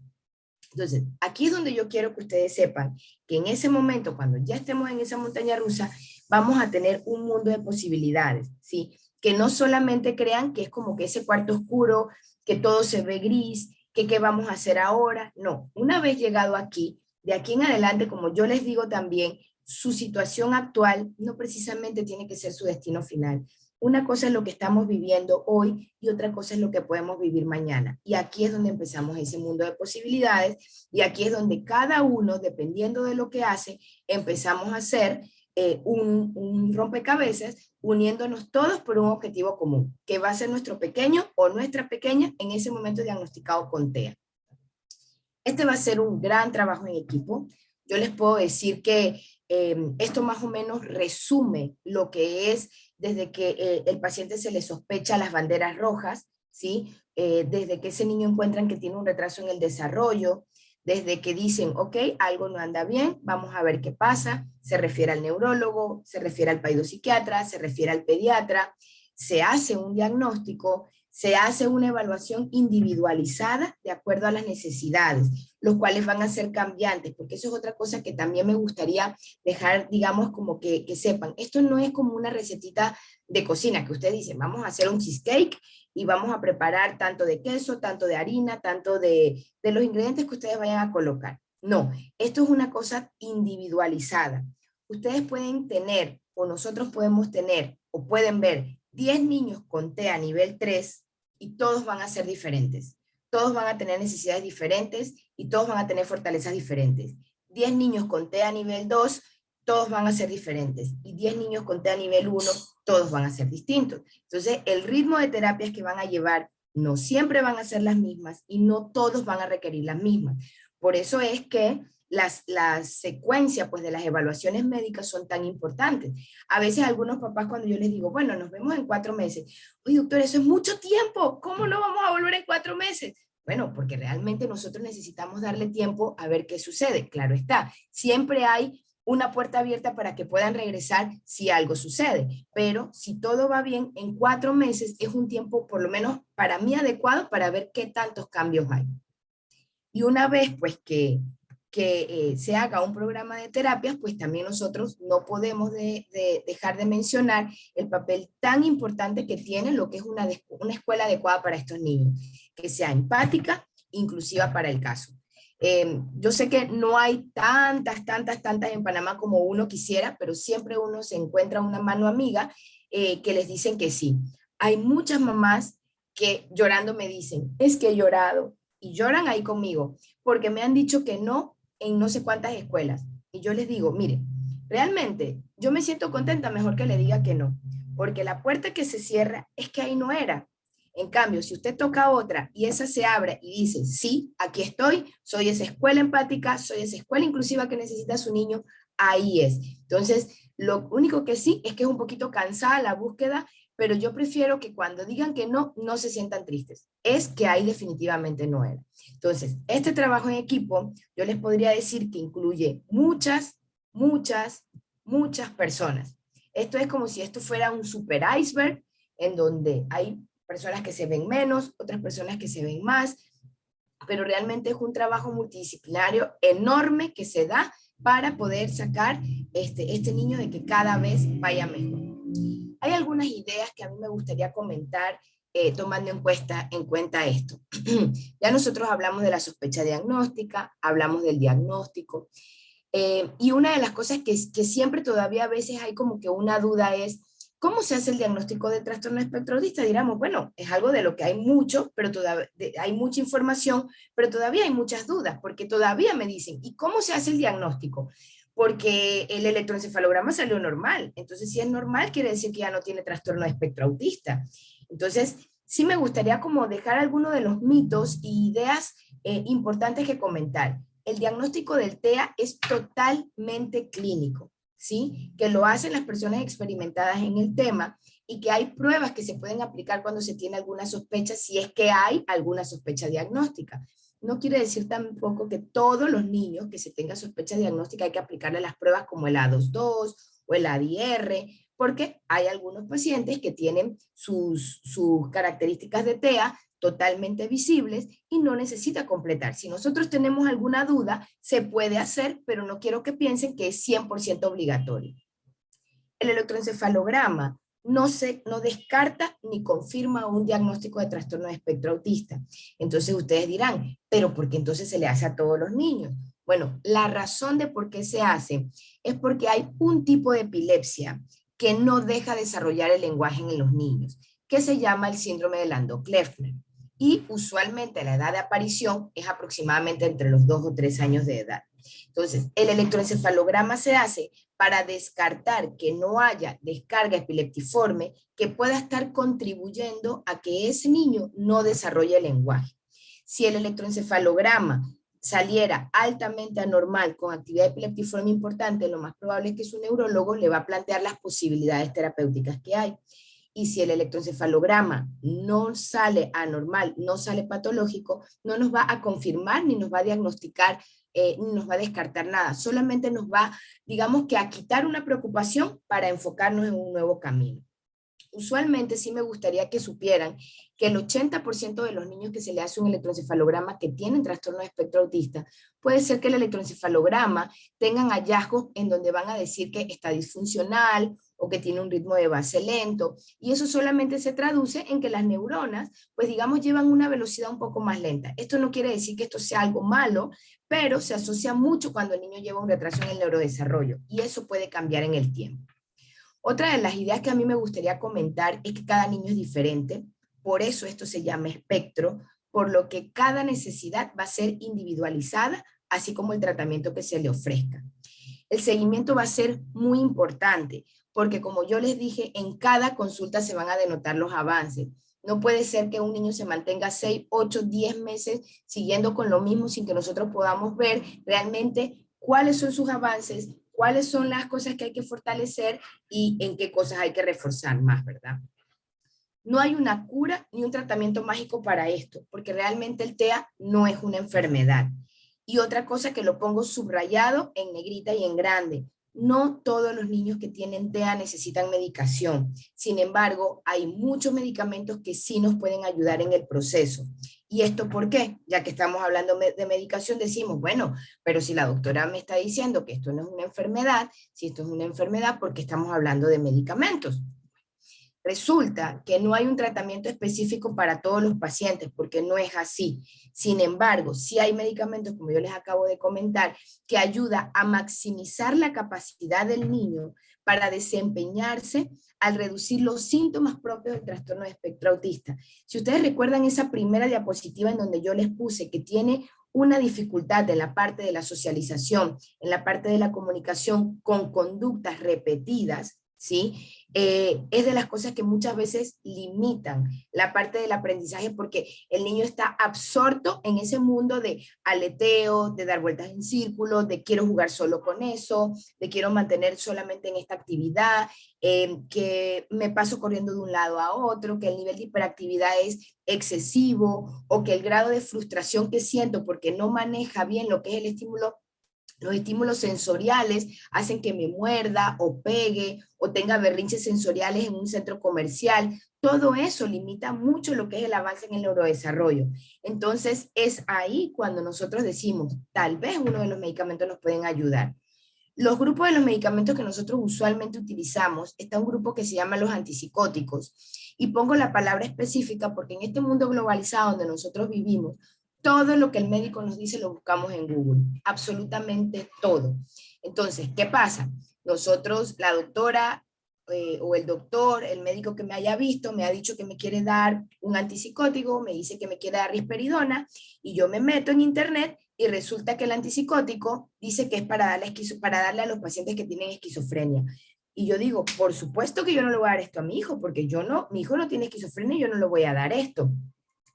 Entonces, aquí es donde yo quiero que ustedes sepan que en ese momento, cuando ya estemos en esa montaña rusa, vamos a tener un mundo de posibilidades, ¿sí? Que no solamente crean que es como que ese cuarto oscuro, que todo se ve gris, que qué vamos a hacer ahora. No, una vez llegado aquí, de aquí en adelante, como yo les digo también, su situación actual no precisamente tiene que ser su destino final. Una cosa es lo que estamos viviendo hoy y otra cosa es lo que podemos vivir mañana. Y aquí es donde empezamos ese mundo de posibilidades y aquí es donde cada uno, dependiendo de lo que hace, empezamos a hacer un rompecabezas uniéndonos todos por un objetivo común, que va a ser nuestro pequeño o nuestra pequeña en ese momento diagnosticado con TEA. Este va a ser un gran trabajo en equipo. Yo les puedo decir que esto más o menos resume lo que es desde que el paciente se le sospecha las banderas rojas, ¿sí? Desde que ese niño encuentran que tiene un retraso en el desarrollo, desde que dicen, ok, algo no anda bien, vamos a ver qué pasa, se refiere al neurólogo, se refiere al psiquiatra, se refiere al pediatra, se hace un diagnóstico, se hace una evaluación individualizada de acuerdo a las necesidades, los cuales van a ser cambiantes, porque eso es otra cosa que también me gustaría dejar, digamos, como que sepan. Esto no es como una recetita de cocina, que ustedes dicen, vamos a hacer un cheesecake y vamos a preparar tanto de queso, tanto de harina, tanto de los ingredientes que ustedes vayan a colocar. No, esto es una cosa individualizada. Ustedes pueden tener, o nosotros podemos tener, o pueden ver 10 niños con TEA nivel 3 y todos van a ser diferentes. Todos van a tener necesidades diferentes y todos van a tener fortalezas diferentes. 10 niños con TEA nivel 2, todos van a ser diferentes. Y 10 niños con TEA nivel 1, todos van a ser distintos. Entonces, el ritmo de terapias que van a llevar no siempre van a ser las mismas y no todos van a requerir las mismas. Por eso es que la secuencia pues, de las evaluaciones médicas son tan importantes. A veces algunos papás cuando yo les digo, bueno, nos vemos en 4 meses. Oye, doctor, eso es mucho tiempo. ¿Cómo no vamos a volver en 4 meses? Bueno, porque realmente nosotros necesitamos darle tiempo a ver qué sucede. Claro está, siempre hay una puerta abierta para que puedan regresar si algo sucede. Pero si todo va bien, en 4 meses es un tiempo por lo menos para mí adecuado para ver qué tantos cambios hay. Y una vez pues que se haga un programa de terapias, pues también nosotros no podemos dejar de mencionar el papel tan importante que tiene lo que es una escuela adecuada para estos niños, que sea empática, inclusiva para el caso. Yo sé que no hay tantas en Panamá como uno quisiera, pero siempre uno se encuentra una mano amiga que les dicen que sí. Hay muchas mamás que llorando me dicen, es que he llorado, y lloran ahí conmigo, porque me han dicho que no en no sé cuántas escuelas. Y yo les digo, mire, realmente yo me siento contenta mejor que le diga que no, porque la puerta que se cierra es que ahí no era. En cambio, si usted toca otra y esa se abre y dice, sí, aquí estoy, soy esa escuela empática, soy esa escuela inclusiva que necesita su niño, ahí es. Entonces, lo único que sí es que es un poquito cansada la búsqueda, pero yo prefiero que cuando digan que no, no se sientan tristes. Es que ahí definitivamente no era. Entonces, este trabajo en equipo, yo les podría decir que incluye muchas personas. Esto es como si esto fuera un super iceberg, en donde hay personas que se ven menos, otras personas que se ven más, pero realmente es un trabajo multidisciplinario enorme que se da para poder sacar este niño de que cada vez vaya mejor. Hay algunas ideas que a mí me gustaría comentar tomando en cuenta esto. Ya nosotros hablamos de la sospecha diagnóstica, hablamos del diagnóstico, y una de las cosas que siempre todavía a veces hay como que una duda es, ¿cómo se hace el diagnóstico de trastorno espectro autista? Diríamos, bueno, es algo de lo que hay mucho, pero todavía hay mucha información, pero todavía hay muchas dudas, porque todavía me dicen, ¿y cómo se hace el diagnóstico? Porque el electroencefalograma salió normal. Entonces, si es normal, quiere decir que ya no tiene trastorno de espectro autista. Entonces, sí me gustaría como dejar algunos de los mitos y ideas importantes que comentar. El diagnóstico del TEA es totalmente clínico, ¿sí? Que lo hacen las personas experimentadas en el tema y que hay pruebas que se pueden aplicar cuando se tiene alguna sospecha, si es que hay alguna sospecha diagnóstica. No quiere decir tampoco que todos los niños que se tenga sospecha diagnóstica hay que aplicarle las pruebas como el A22 o el ADR, porque hay algunos pacientes que tienen sus características de TEA totalmente visibles y no necesita completar. Si nosotros tenemos alguna duda, se puede hacer, pero no quiero que piensen que es 100% obligatorio. El electroencefalograma no descarta ni confirma un diagnóstico de trastorno de espectro autista. Entonces ustedes dirán, ¿pero por qué entonces se le hace a todos los niños? Bueno, la razón de por qué se hace es porque hay un tipo de epilepsia que no deja desarrollar el lenguaje en los niños, que se llama el síndrome de Landau-Kleffner. Y usualmente la edad de aparición es aproximadamente entre los 2 o 3 años de edad. Entonces, el electroencefalograma se hace para descartar que no haya descarga epileptiforme que pueda estar contribuyendo a que ese niño no desarrolle el lenguaje. Si el electroencefalograma saliera altamente anormal con actividad epileptiforme importante, lo más probable es que su neurólogo le va a plantear las posibilidades terapéuticas que hay. Y si el electroencefalograma no sale anormal, no sale patológico, no nos va a confirmar ni nos va a diagnosticar, ni nos va a descartar nada. Solamente nos va, digamos que a quitar una preocupación para enfocarnos en un nuevo camino. Usualmente sí me gustaría que supieran que el 80% de los niños que se le hace un electroencefalograma que tienen trastorno de espectro autista, puede ser que el electroencefalograma tengan hallazgos en donde van a decir que está disfuncional o que tiene un ritmo de base lento, y eso solamente se traduce en que las neuronas, pues digamos, llevan una velocidad un poco más lenta. Esto no quiere decir que esto sea algo malo, pero se asocia mucho cuando el niño lleva un retraso en el neurodesarrollo, y eso puede cambiar en el tiempo. Otra de las ideas que a mí me gustaría comentar es que cada niño es diferente, por eso esto se llama espectro, por lo que cada necesidad va a ser individualizada, así como el tratamiento que se le ofrezca. El seguimiento va a ser muy importante, porque como yo les dije, en cada consulta se van a denotar los avances. No puede ser que un niño se mantenga 6, 8, 10 meses siguiendo con lo mismo sin que nosotros podamos ver realmente cuáles son sus avances, cuáles son las cosas que hay que fortalecer y en qué cosas hay que reforzar más, ¿verdad? No hay una cura ni un tratamiento mágico para esto, porque realmente el TEA no es una enfermedad. Y otra cosa que lo pongo subrayado en negrita y en grande, no todos los niños que tienen TEA necesitan medicación. Sin embargo, hay muchos medicamentos que sí nos pueden ayudar en el proceso. ¿Y esto por qué? Ya que estamos hablando de medicación, decimos, bueno, pero si la doctora me está diciendo que esto no es una enfermedad, si esto es una enfermedad, ¿por qué estamos hablando de medicamentos? Resulta que no hay un tratamiento específico para todos los pacientes, porque no es así. Sin embargo, sí hay medicamentos, como yo les acabo de comentar, que ayuda a maximizar la capacidad del niño para desempeñarse al reducir los síntomas propios del trastorno de espectro autista. Si ustedes recuerdan esa primera diapositiva en donde yo les puse que tiene una dificultad en la parte de la socialización, en la parte de la comunicación con conductas repetidas, ¿sí? Es de las cosas que muchas veces limitan la parte del aprendizaje porque el niño está absorto en ese mundo de aleteo, de dar vueltas en círculo, de quiero jugar solo con eso, de quiero mantener solamente en esta actividad, que me paso corriendo de un lado a otro, que el nivel de hiperactividad es excesivo o que el grado de frustración que siento porque no maneja bien lo que es el estímulo. Los estímulos sensoriales hacen que me muerda o pegue o tenga berrinches sensoriales en un centro comercial. Todo eso limita mucho lo que es el avance en el neurodesarrollo. Entonces es ahí cuando nosotros decimos, tal vez uno de los medicamentos nos pueden ayudar. Los grupos de los medicamentos que nosotros usualmente utilizamos, está un grupo que se llama los antipsicóticos. Y pongo la palabra específica porque en este mundo globalizado donde nosotros vivimos, todo lo que el médico nos dice lo buscamos en Google, absolutamente todo. Entonces, ¿qué pasa? Nosotros, la doctora o el doctor, el médico que me haya visto, me ha dicho que me quiere dar un antipsicótico, me dice que me quiere dar risperidona, y yo me meto en internet y resulta que el antipsicótico dice que es para darle a los pacientes que tienen esquizofrenia. Y yo digo, por supuesto que yo no le voy a dar esto a mi hijo, porque mi hijo no tiene esquizofrenia y yo no le voy a dar esto.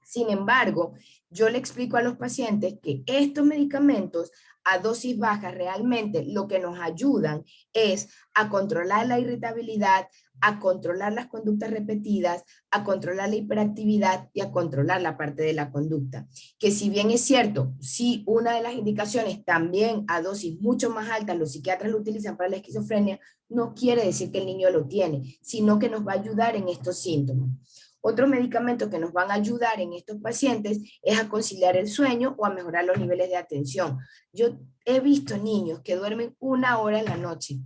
Sin embargo, yo le explico a los pacientes que estos medicamentos a dosis bajas realmente lo que nos ayudan es a controlar la irritabilidad, a controlar las conductas repetidas, a controlar la hiperactividad y a controlar la parte de la conducta. Que si bien es cierto, si una de las indicaciones también a dosis mucho más altas los psiquiatras lo utilizan para la esquizofrenia, no quiere decir que el niño lo tiene, sino que nos va a ayudar en estos síntomas. Otros medicamentos que nos van a ayudar en estos pacientes es a conciliar el sueño o a mejorar los niveles de atención. Yo he visto niños que duermen 1 hora en la noche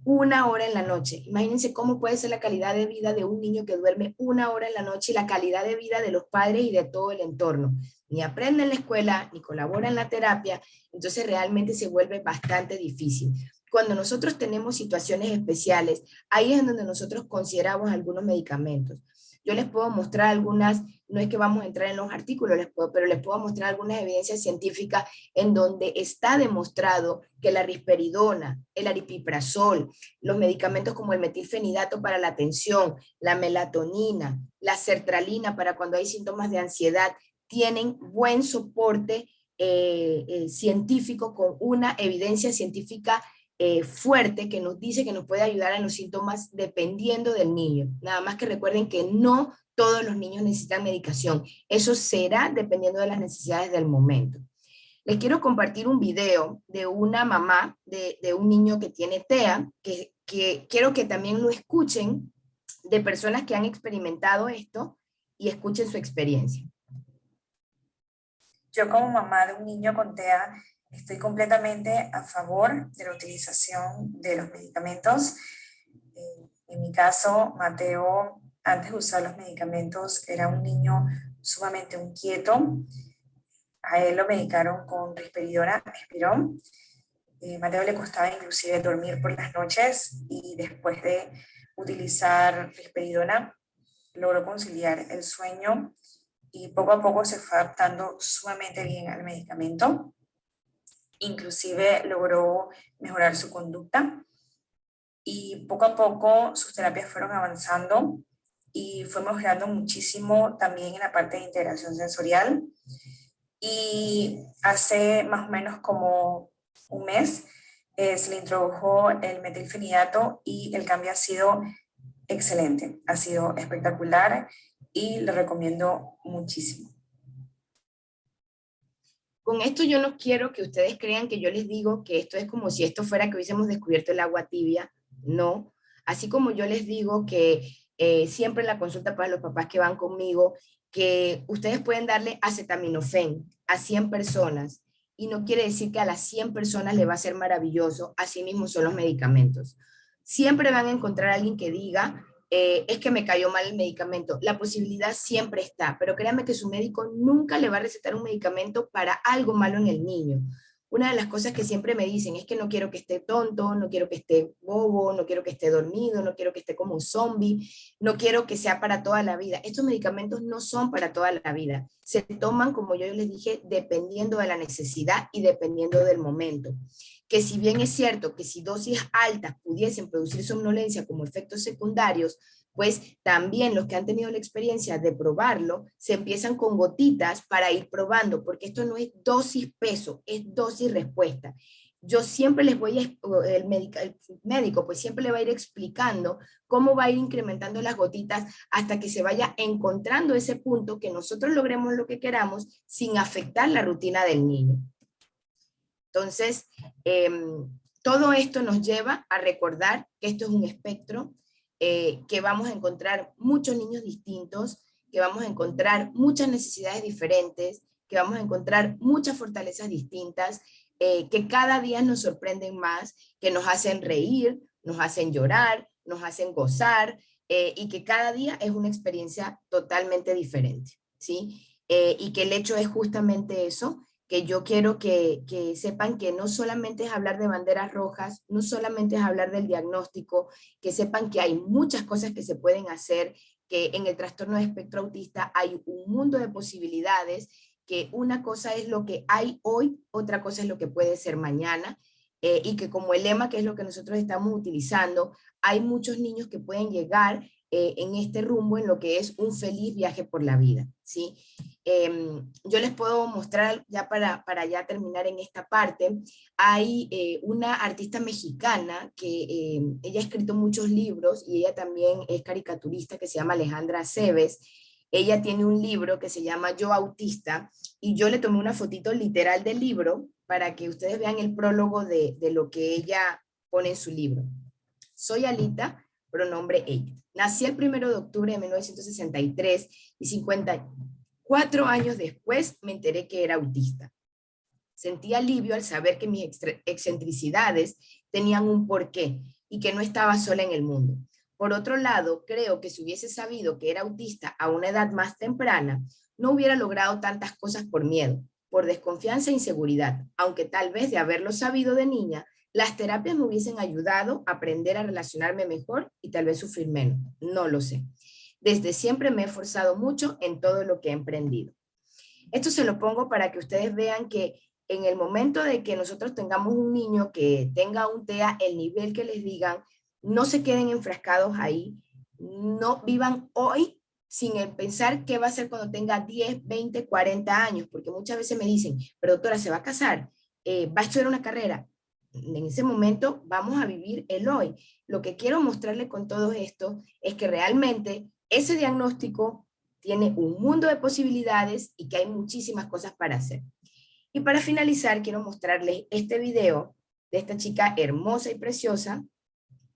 1 hora en la noche. Imagínense cómo puede ser la calidad de vida de un niño que duerme 1 hora en la noche y la calidad de vida de los padres y de todo el entorno. Ni aprende en la escuela, ni colabora en la terapia, entonces realmente se vuelve bastante difícil. Cuando nosotros tenemos situaciones especiales, ahí es en donde nosotros consideramos algunos medicamentos. Yo les puedo mostrar algunas, no es que vamos a entrar en los artículos, pero les puedo mostrar algunas evidencias científicas en donde está demostrado que la risperidona, el aripiprazol, los medicamentos como el metilfenidato para la tensión, la melatonina, la sertralina para cuando hay síntomas de ansiedad, tienen buen soporte científico con una evidencia científica fuerte que nos dice que nos puede ayudar en los síntomas dependiendo del niño. Nada más que recuerden que no todos los niños necesitan medicación. Eso será dependiendo de las necesidades del momento. Les quiero compartir un video de una mamá de un niño que tiene TEA, que quiero que también lo escuchen de personas que han experimentado esto y escuchen su experiencia. Yo como mamá de un niño con TEA estoy completamente a favor de la utilización de los medicamentos. En mi caso, Mateo, antes de usar los medicamentos, era un niño sumamente inquieto. A él lo medicaron con risperidona, Respirón. Mateo le costaba inclusive dormir por las noches y después de utilizar risperidona logró conciliar el sueño y poco a poco se fue adaptando sumamente bien al medicamento. Inclusive logró mejorar su conducta y poco a poco sus terapias fueron avanzando y fue mejorando muchísimo también en la parte de integración sensorial. Y hace más o menos como un mes se le introdujo el metilfenidato y el cambio ha sido excelente, ha sido espectacular y lo recomiendo muchísimo. Con esto yo no quiero que ustedes crean que yo les digo que esto es como si esto fuera que hubiésemos descubierto el agua tibia, no. Así como yo les digo que siempre en la consulta para los papás que van conmigo, que ustedes pueden darle acetaminofén a 100 personas y no quiere decir que a las 100 personas le va a ser maravilloso, así mismo son los medicamentos. Siempre van a encontrar a alguien que diga, es que me cayó mal el medicamento. La posibilidad siempre está, pero créanme que su médico nunca le va a recetar un medicamento para algo malo en el niño. Una de las cosas que siempre me dicen es que no quiero que esté tonto, no quiero que esté bobo, no quiero que esté dormido, no quiero que esté como un zombie, no quiero que sea para toda la vida. Estos medicamentos no son para toda la vida. Se toman, como yo les dije, dependiendo de la necesidad y dependiendo del momento. Que si bien es cierto que si dosis altas pudiesen producir somnolencia como efectos secundarios, pues también los que han tenido la experiencia de probarlo, se empiezan con gotitas para ir probando, porque esto no es dosis peso, es dosis respuesta. Yo siempre les voy a, el médico pues siempre le va a ir explicando cómo va a ir incrementando las gotitas hasta que se vaya encontrando ese punto que nosotros logremos lo que queramos sin afectar la rutina del niño. Entonces, todo esto nos lleva a recordar que esto es un espectro, que vamos a encontrar muchos niños distintos, que vamos a encontrar muchas necesidades diferentes, que vamos a encontrar muchas fortalezas distintas, que cada día nos sorprenden más, que nos hacen reír, nos hacen llorar, nos hacen gozar, y que cada día es una experiencia totalmente diferente, ¿sí? Y que el hecho es justamente eso, que yo quiero que sepan que no solamente es hablar de banderas rojas, no solamente es hablar del diagnóstico, que sepan que hay muchas cosas que se pueden hacer, que en el trastorno de espectro autista hay un mundo de posibilidades, que una cosa es lo que hay hoy, otra cosa es lo que puede ser mañana, y que como el lema, que es lo que nosotros estamos utilizando, hay muchos niños que pueden llegar en este rumbo, en lo que es un feliz viaje por la vida, ¿sí? Yo les puedo mostrar, ya para ya terminar en esta parte, hay una artista mexicana que ella ha escrito muchos libros y ella también es caricaturista, que se llama Alejandra Aceves. Ella tiene un libro que se llama Yo Autista y yo le tomé una fotito literal del libro para que ustedes vean el prólogo de lo que ella pone en su libro. Soy Alita, pronombre ella. Nací el 1 de octubre de 1963 y 54 años después me enteré que era autista. Sentí alivio al saber que mis excentricidades tenían un porqué. y que no estaba sola en el mundo. Por otro lado, creo que si hubiese sabido que era autista a una edad más temprana, no hubiera logrado tantas cosas por miedo, por desconfianza e inseguridad, aunque tal vez de haberlo sabido de niña, las terapias me hubiesen ayudado a aprender a relacionarme mejor y tal vez sufrir menos. No lo sé. Desde siempre me he esforzado mucho en todo lo que he emprendido. Esto se lo pongo para que ustedes vean que en el momento de que nosotros tengamos un niño que tenga un TEA, el nivel que les digan, no se queden enfrascados ahí, no vivan hoy sin el pensar qué va a hacer cuando tenga 10, 20, 40 años, porque muchas veces me dicen, pero doctora, ¿se va a casar? ¿Va a estudiar una carrera? En ese momento vamos a vivir el hoy. Lo que quiero mostrarle con todo esto es que realmente ese diagnóstico tiene un mundo de posibilidades y que hay muchísimas cosas para hacer. Y para finalizar, quiero mostrarles este video de esta chica hermosa y preciosa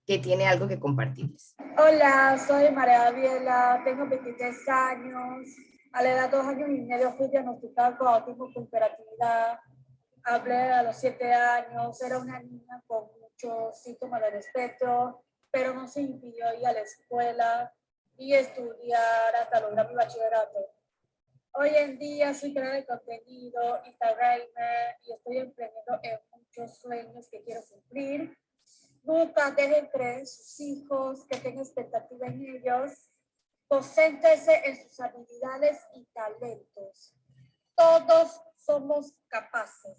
que tiene algo que compartirles. Hola, soy María Gabriela, tengo 23 años. A la edad de 2 años y medio fui diagnosticada con autismo con hiperactividad. Hablé a los 7 años, era una niña con muchos síntomas del espectro, pero no se impidió ir a la escuela y estudiar hasta lograr mi bachillerato. Hoy en día soy creadora de contenido, Instagramer, y estoy emprendiendo en muchos sueños que quiero cumplir. Nunca dejen creer en sus hijos, que tengan expectativa en ellos. Concéntrense en sus habilidades y talentos. Todos somos capaces.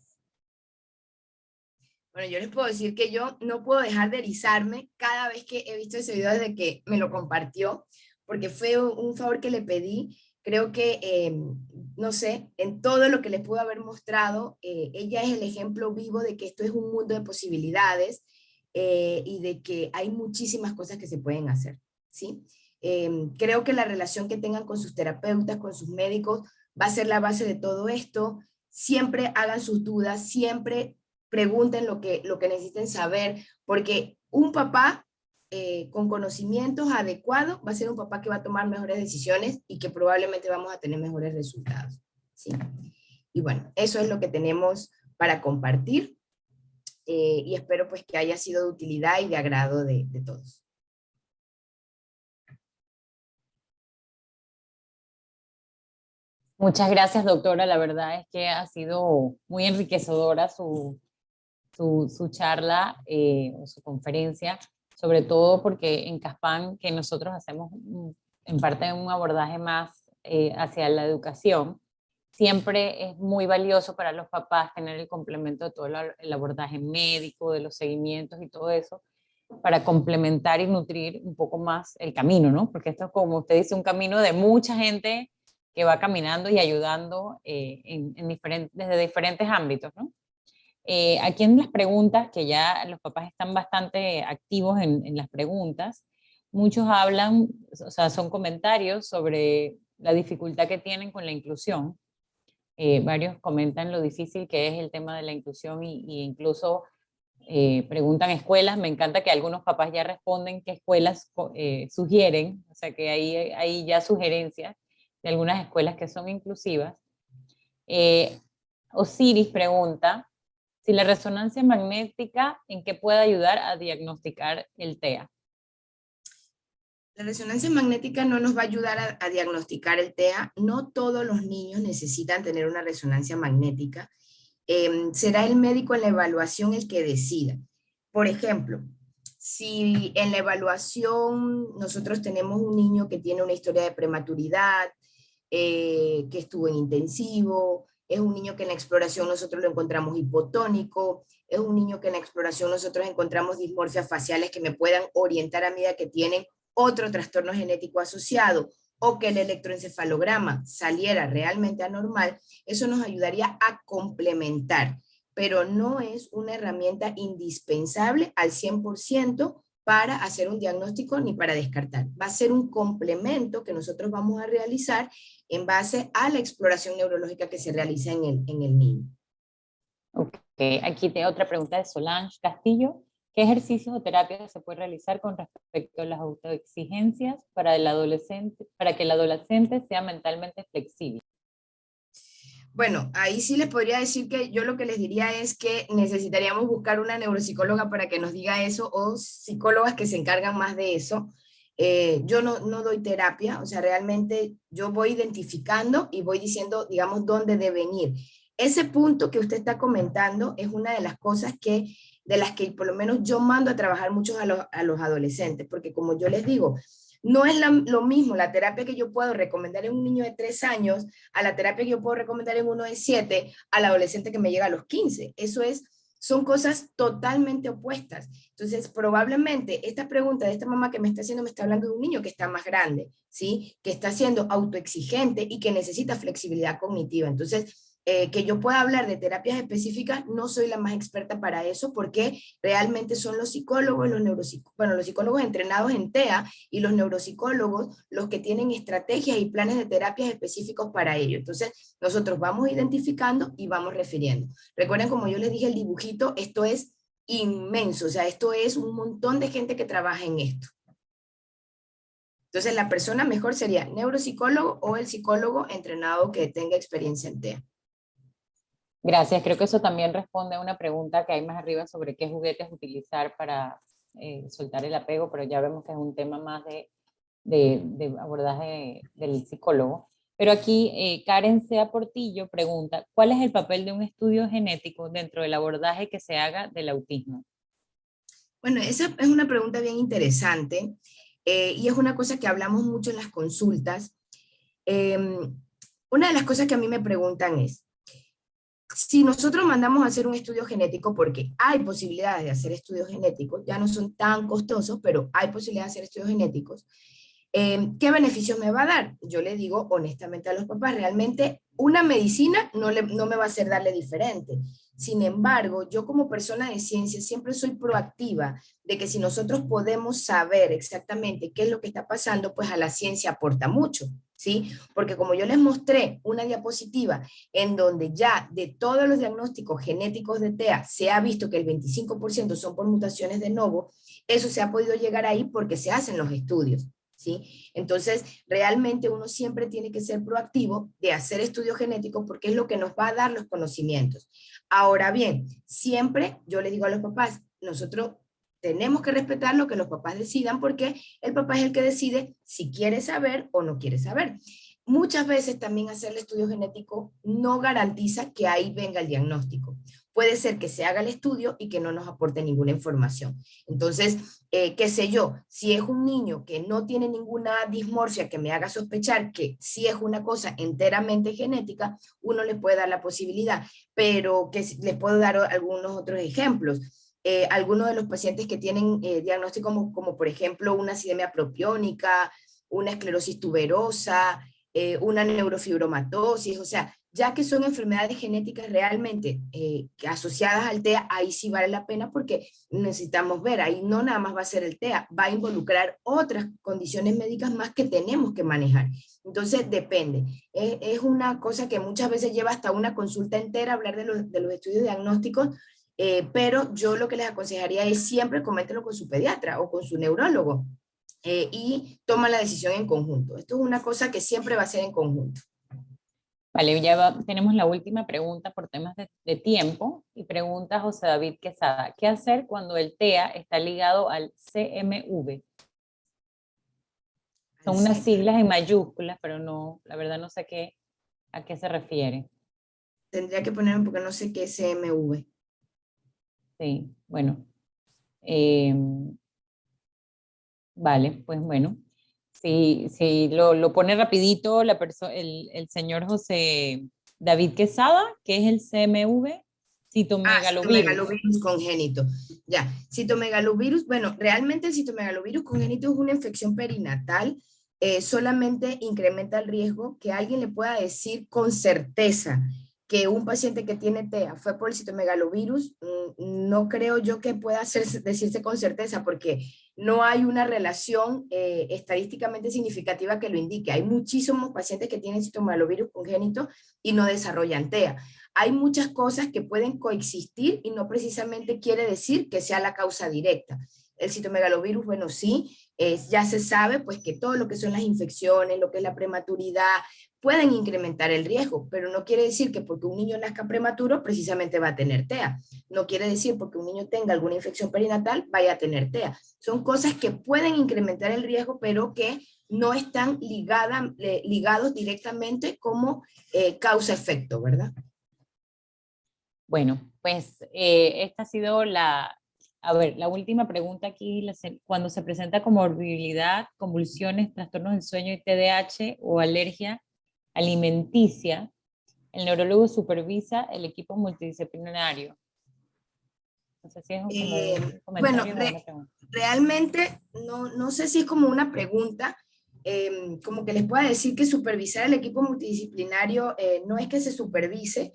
Bueno, yo les puedo decir que yo no puedo dejar de erizarme cada vez que he visto ese video desde que me lo compartió, porque fue un favor que le pedí. Creo que, no sé, en todo lo que les pude haber mostrado, ella es el ejemplo vivo de que esto es un mundo de posibilidades y de que hay muchísimas cosas que se pueden hacer, ¿sí? Creo que la relación que tengan con sus terapeutas, con sus médicos, va a ser la base de todo esto. Siempre hagan sus dudas, siempre pregunten lo que necesiten saber, porque un papá con conocimientos adecuados va a ser un papá que va a tomar mejores decisiones y que probablemente vamos a tener mejores resultados, ¿sí? Y bueno, eso es lo que tenemos para compartir y espero pues que haya sido de utilidad y de agrado de todos. Muchas gracias, doctora. La verdad es que ha sido muy enriquecedora su charla o su conferencia, sobre todo porque en Caspan, que nosotros hacemos en parte un abordaje más hacia la educación, siempre es muy valioso para los papás tener el complemento de todo el abordaje médico, de los seguimientos y todo eso, para complementar y nutrir un poco más el camino, ¿no? Porque esto es, como usted dice, un camino de mucha gente que va caminando y ayudando desde diferentes ámbitos, ¿no? Aquí en las preguntas, que ya los papás están bastante activos en las preguntas, muchos hablan, o sea, son comentarios sobre la dificultad que tienen con la inclusión. Varios comentan lo difícil que es el tema de la inclusión y incluso preguntan escuelas. Me encanta que algunos papás ya responden qué escuelas sugieren, o sea que hay ya sugerencias de algunas escuelas que son inclusivas. Osiris pregunta si la resonancia magnética, ¿en qué puede ayudar a diagnosticar el TEA? La resonancia magnética no nos va a ayudar a diagnosticar el TEA. No todos los niños necesitan tener una resonancia magnética. Será el médico en la evaluación el que decida. Por ejemplo, si en la evaluación nosotros tenemos un niño que tiene una historia de prematuridad, que estuvo en intensivo, es un niño que en la exploración nosotros lo encontramos hipotónico, es un niño que en la exploración nosotros encontramos dismorfias faciales que me puedan orientar a medida que tienen otro trastorno genético asociado, o que el electroencefalograma saliera realmente anormal, eso nos ayudaría a complementar, pero no es una herramienta indispensable al 100% para hacer un diagnóstico ni para descartar. Va a ser un complemento que nosotros vamos a realizar en base a la exploración neurológica que se realiza en el niño. Ok, aquí tengo otra pregunta de Solange Castillo. ¿Qué ejercicios o terapias se puede realizar con respecto a las autoexigencias para que el adolescente sea mentalmente flexible? Bueno, ahí sí les podría decir que yo lo que les diría es que necesitaríamos buscar una neuropsicóloga para que nos diga eso, o psicólogas que se encargan más de eso. Yo no doy terapia, o sea, realmente yo voy identificando y voy diciendo, digamos, dónde deben ir. Ese punto que usted está comentando es una de las cosas de las que por lo menos yo mando a trabajar muchos a los adolescentes, porque como yo les digo, no es lo mismo la terapia que yo puedo recomendar en un niño de 3 años a la terapia que yo puedo recomendar en uno de 7 al adolescente que me llega a los 15. Son cosas totalmente opuestas. Entonces, probablemente esta pregunta de esta mamá que me está haciendo me está hablando de un niño que está más grande, ¿sí? Que está siendo autoexigente y que necesita flexibilidad cognitiva. Entonces, que yo pueda hablar de terapias específicas, no soy la más experta para eso, porque realmente son los psicólogos, los psicólogos entrenados en TEA y los neuropsicólogos los que tienen estrategias y planes de terapias específicos para ello. Entonces, nosotros vamos identificando y vamos refiriendo. Recuerden, como yo les dije, el dibujito, esto es inmenso, o sea, esto es un montón de gente que trabaja en esto. Entonces, la persona mejor sería neuropsicólogo o el psicólogo entrenado que tenga experiencia en TEA. Gracias, creo que eso también responde a una pregunta que hay más arriba sobre qué juguetes utilizar para soltar el apego, pero ya vemos que es un tema más de abordaje del psicólogo. Pero aquí Karen Sea Portillo pregunta, ¿cuál es el papel de un estudio genético dentro del abordaje que se haga del autismo? Bueno, esa es una pregunta bien interesante y es una cosa que hablamos mucho en las consultas. Una de las cosas que a mí me preguntan es, si nosotros mandamos a hacer un estudio genético, porque hay posibilidades de hacer estudios genéticos, ya no son tan costosos, pero hay posibilidades de hacer estudios genéticos, ¿qué beneficios me va a dar? Yo le digo honestamente a los papás, realmente una medicina no me va a hacer darle diferente. Sin embargo, yo como persona de ciencia siempre soy proactiva de que si nosotros podemos saber exactamente qué es lo que está pasando, pues a la ciencia aporta mucho, ¿sí? Porque como yo les mostré una diapositiva en donde ya de todos los diagnósticos genéticos de TEA se ha visto que el 25% son por mutaciones de novo, eso se ha podido llegar ahí porque se hacen los estudios. ¿Sí? Entonces, realmente uno siempre tiene que ser proactivo de hacer estudios genéticos porque es lo que nos va a dar los conocimientos. Ahora bien, siempre yo les digo a los papás, nosotros tenemos que respetar lo que los papás decidan porque el papá es el que decide si quiere saber o no quiere saber. Muchas veces también hacer el estudio genético no garantiza que ahí venga el diagnóstico. Puede ser que se haga el estudio y que no nos aporte ninguna información. Entonces, qué sé yo, si es un niño que no tiene ninguna dismorfia que me haga sospechar que sí es una cosa enteramente genética, uno le puede dar la posibilidad, pero que les puedo dar algunos otros ejemplos. Algunos de los pacientes que tienen diagnósticos como por ejemplo una acidemia propiónica, una esclerosis tuberosa, una neurofibromatosis, o sea, ya que son enfermedades genéticas realmente asociadas al TEA, ahí sí vale la pena porque necesitamos ver, ahí no nada más va a ser el TEA, va a involucrar otras condiciones médicas más que tenemos que manejar. Entonces, depende. Es una cosa que muchas veces lleva hasta una consulta entera hablar de los estudios diagnósticos, pero yo lo que les aconsejaría es siempre coméntelo con su pediatra o con su neurólogo y toma la decisión en conjunto. Esto es una cosa que siempre va a ser en conjunto. Vale, tenemos la última pregunta por temas de tiempo y pregunta José David Quesada, ¿qué hacer cuando el TEA está ligado al CMV? Son unas siglas en mayúsculas, pero no, la verdad no sé a qué se refiere. Tendría que ponerme porque no sé qué es CMV. Sí, bueno. Vale, pues bueno. Si lo pone rapidito el señor José David Quesada, que es el CMV, citomegalovirus. Citomegalovirus congénito. Ya, citomegalovirus, bueno, realmente el citomegalovirus congénito es una infección perinatal, solamente incrementa el riesgo que alguien le pueda decir con certeza que un paciente que tiene TEA fue por el citomegalovirus, no creo yo que pueda decirse con certeza porque no hay una relación estadísticamente significativa que lo indique. Hay muchísimos pacientes que tienen citomegalovirus congénito y no desarrollan TEA. Hay muchas cosas que pueden coexistir y no precisamente quiere decir que sea la causa directa. El citomegalovirus, bueno, sí, ya se sabe pues que todo lo que son las infecciones, lo que es la prematuridad, pueden incrementar el riesgo, pero no quiere decir que porque un niño nazca prematuro precisamente va a tener TEA. No quiere decir porque un niño tenga alguna infección perinatal vaya a tener TEA. Son cosas que pueden incrementar el riesgo, pero que no están ligados directamente como causa-efecto, ¿verdad? Bueno, pues esta ha sido la última pregunta aquí. Cuando se presenta comorbilidad, convulsiones, trastornos del sueño y TDAH o alergia alimenticia, el neurólogo supervisa el equipo multidisciplinario. No sé si es como un comentario o una pregunta. Realmente no sé si es como una pregunta, como que les pueda decir que supervisar el equipo multidisciplinario no es que se supervise.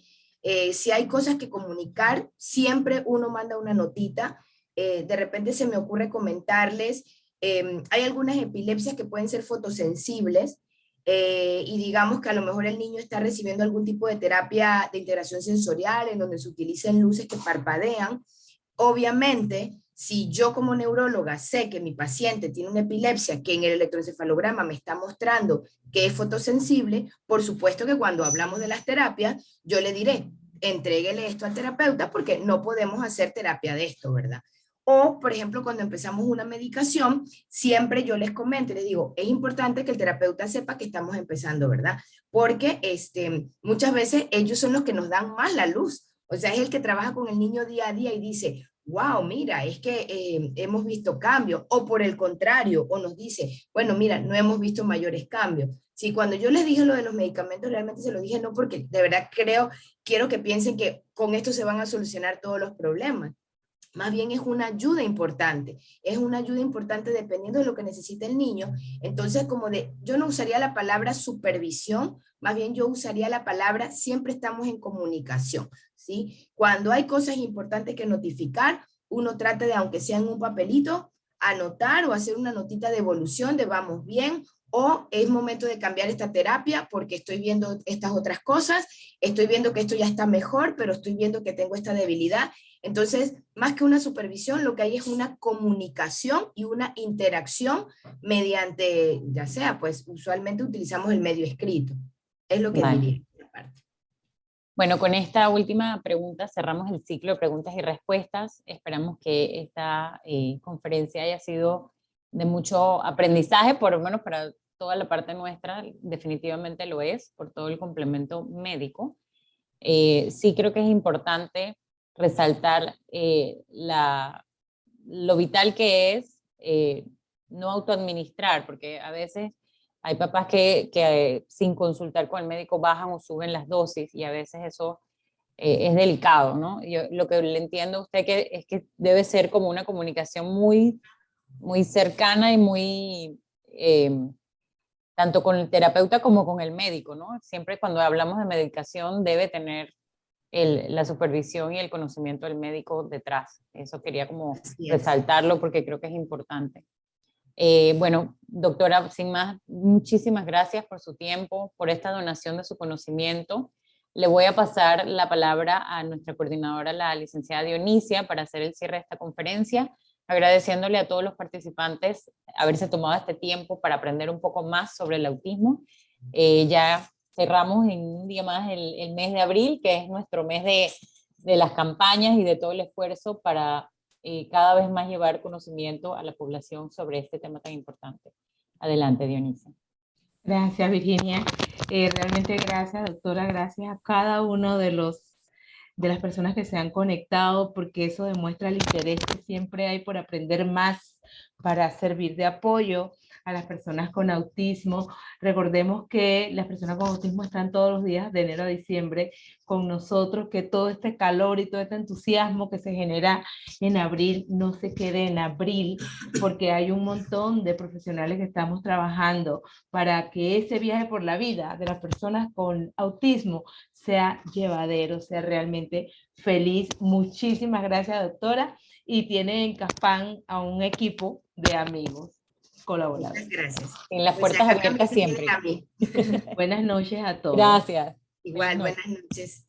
Si hay cosas que comunicar, siempre uno manda una notita. De repente se me ocurre comentarles, hay algunas epilepsias que pueden ser fotosensibles, y digamos que a lo mejor el niño está recibiendo algún tipo de terapia de integración sensorial en donde se utilicen luces que parpadean. Obviamente, si yo como neuróloga sé que mi paciente tiene una epilepsia que en el electroencefalograma me está mostrando que es fotosensible, por supuesto que cuando hablamos de las terapias, yo le diré, entréguele esto al terapeuta porque no podemos hacer terapia de esto, ¿verdad? O, por ejemplo, cuando empezamos una medicación, siempre yo les comento, les digo, es importante que el terapeuta sepa que estamos empezando, ¿verdad? Porque muchas veces ellos son los que nos dan más la luz. O sea, es el que trabaja con el niño día a día y dice, wow, mira, es que hemos visto cambios. O por el contrario, o nos dice, bueno, mira, no hemos visto mayores cambios. Sí, cuando yo les dije lo de los medicamentos, realmente se lo dije no porque de verdad quiero que piensen que con esto se van a solucionar todos los problemas. Más bien es una ayuda importante dependiendo de lo que necesite el niño. Entonces, yo no usaría la palabra supervisión, más bien yo usaría la palabra siempre estamos en comunicación, ¿sí? Cuando hay cosas importantes que notificar, uno trata de, aunque sea en un papelito, anotar o hacer una notita de evolución de vamos bien, o es momento de cambiar esta terapia porque estoy viendo estas otras cosas, estoy viendo que esto ya está mejor, pero estoy viendo que tengo esta debilidad. Entonces, más que una supervisión, lo que hay es una comunicación y una interacción mediante, ya sea, pues usualmente utilizamos el medio escrito. Es lo que diría. Bueno, con esta última pregunta cerramos el ciclo de preguntas y respuestas. Esperamos que esta conferencia haya sido de mucho aprendizaje, por lo menos para toda la parte nuestra, definitivamente lo es, por todo el complemento médico. Sí creo que es importante resaltar lo vital que es no autoadministrar, porque a veces hay papás que sin consultar con el médico bajan o suben las dosis y a veces eso es delicado, ¿no? Yo lo que le entiendo a usted es que debe ser como una comunicación muy, muy cercana y muy, tanto con el terapeuta como con el médico, ¿no? Siempre cuando hablamos de medicación debe tener la supervisión y el conocimiento del médico detrás. Eso quería como resaltarlo porque creo que es importante. Bueno, doctora, sin más, muchísimas gracias por su tiempo, por esta donación de su conocimiento. Le voy a pasar la palabra a nuestra coordinadora, la licenciada Dionisia, para hacer el cierre de esta conferencia, agradeciéndole a todos los participantes haberse tomado este tiempo para aprender un poco más sobre el autismo. Ya cerramos en un día más el mes de abril, que es nuestro mes de las campañas y de todo el esfuerzo para cada vez más llevar conocimiento a la población sobre este tema tan importante. Adelante, Dionisia. Gracias, Virginia. Realmente gracias, doctora. Gracias a cada uno de las personas que se han conectado, porque eso demuestra el interés que siempre hay por aprender más para servir de apoyo a las personas con autismo. Recordemos que las personas con autismo están todos los días de enero a diciembre con nosotros, que todo este calor y todo este entusiasmo que se genera en abril no se quede en abril, porque hay un montón de profesionales que estamos trabajando para que ese viaje por la vida de las personas con autismo sea llevadero, sea realmente feliz. Muchísimas gracias, doctora, y tiene en Caspán a un equipo de amigos colaboradores. Muchas gracias. En las puertas abiertas siempre. Buenas noches a todos. Gracias. Igual, buenas noches.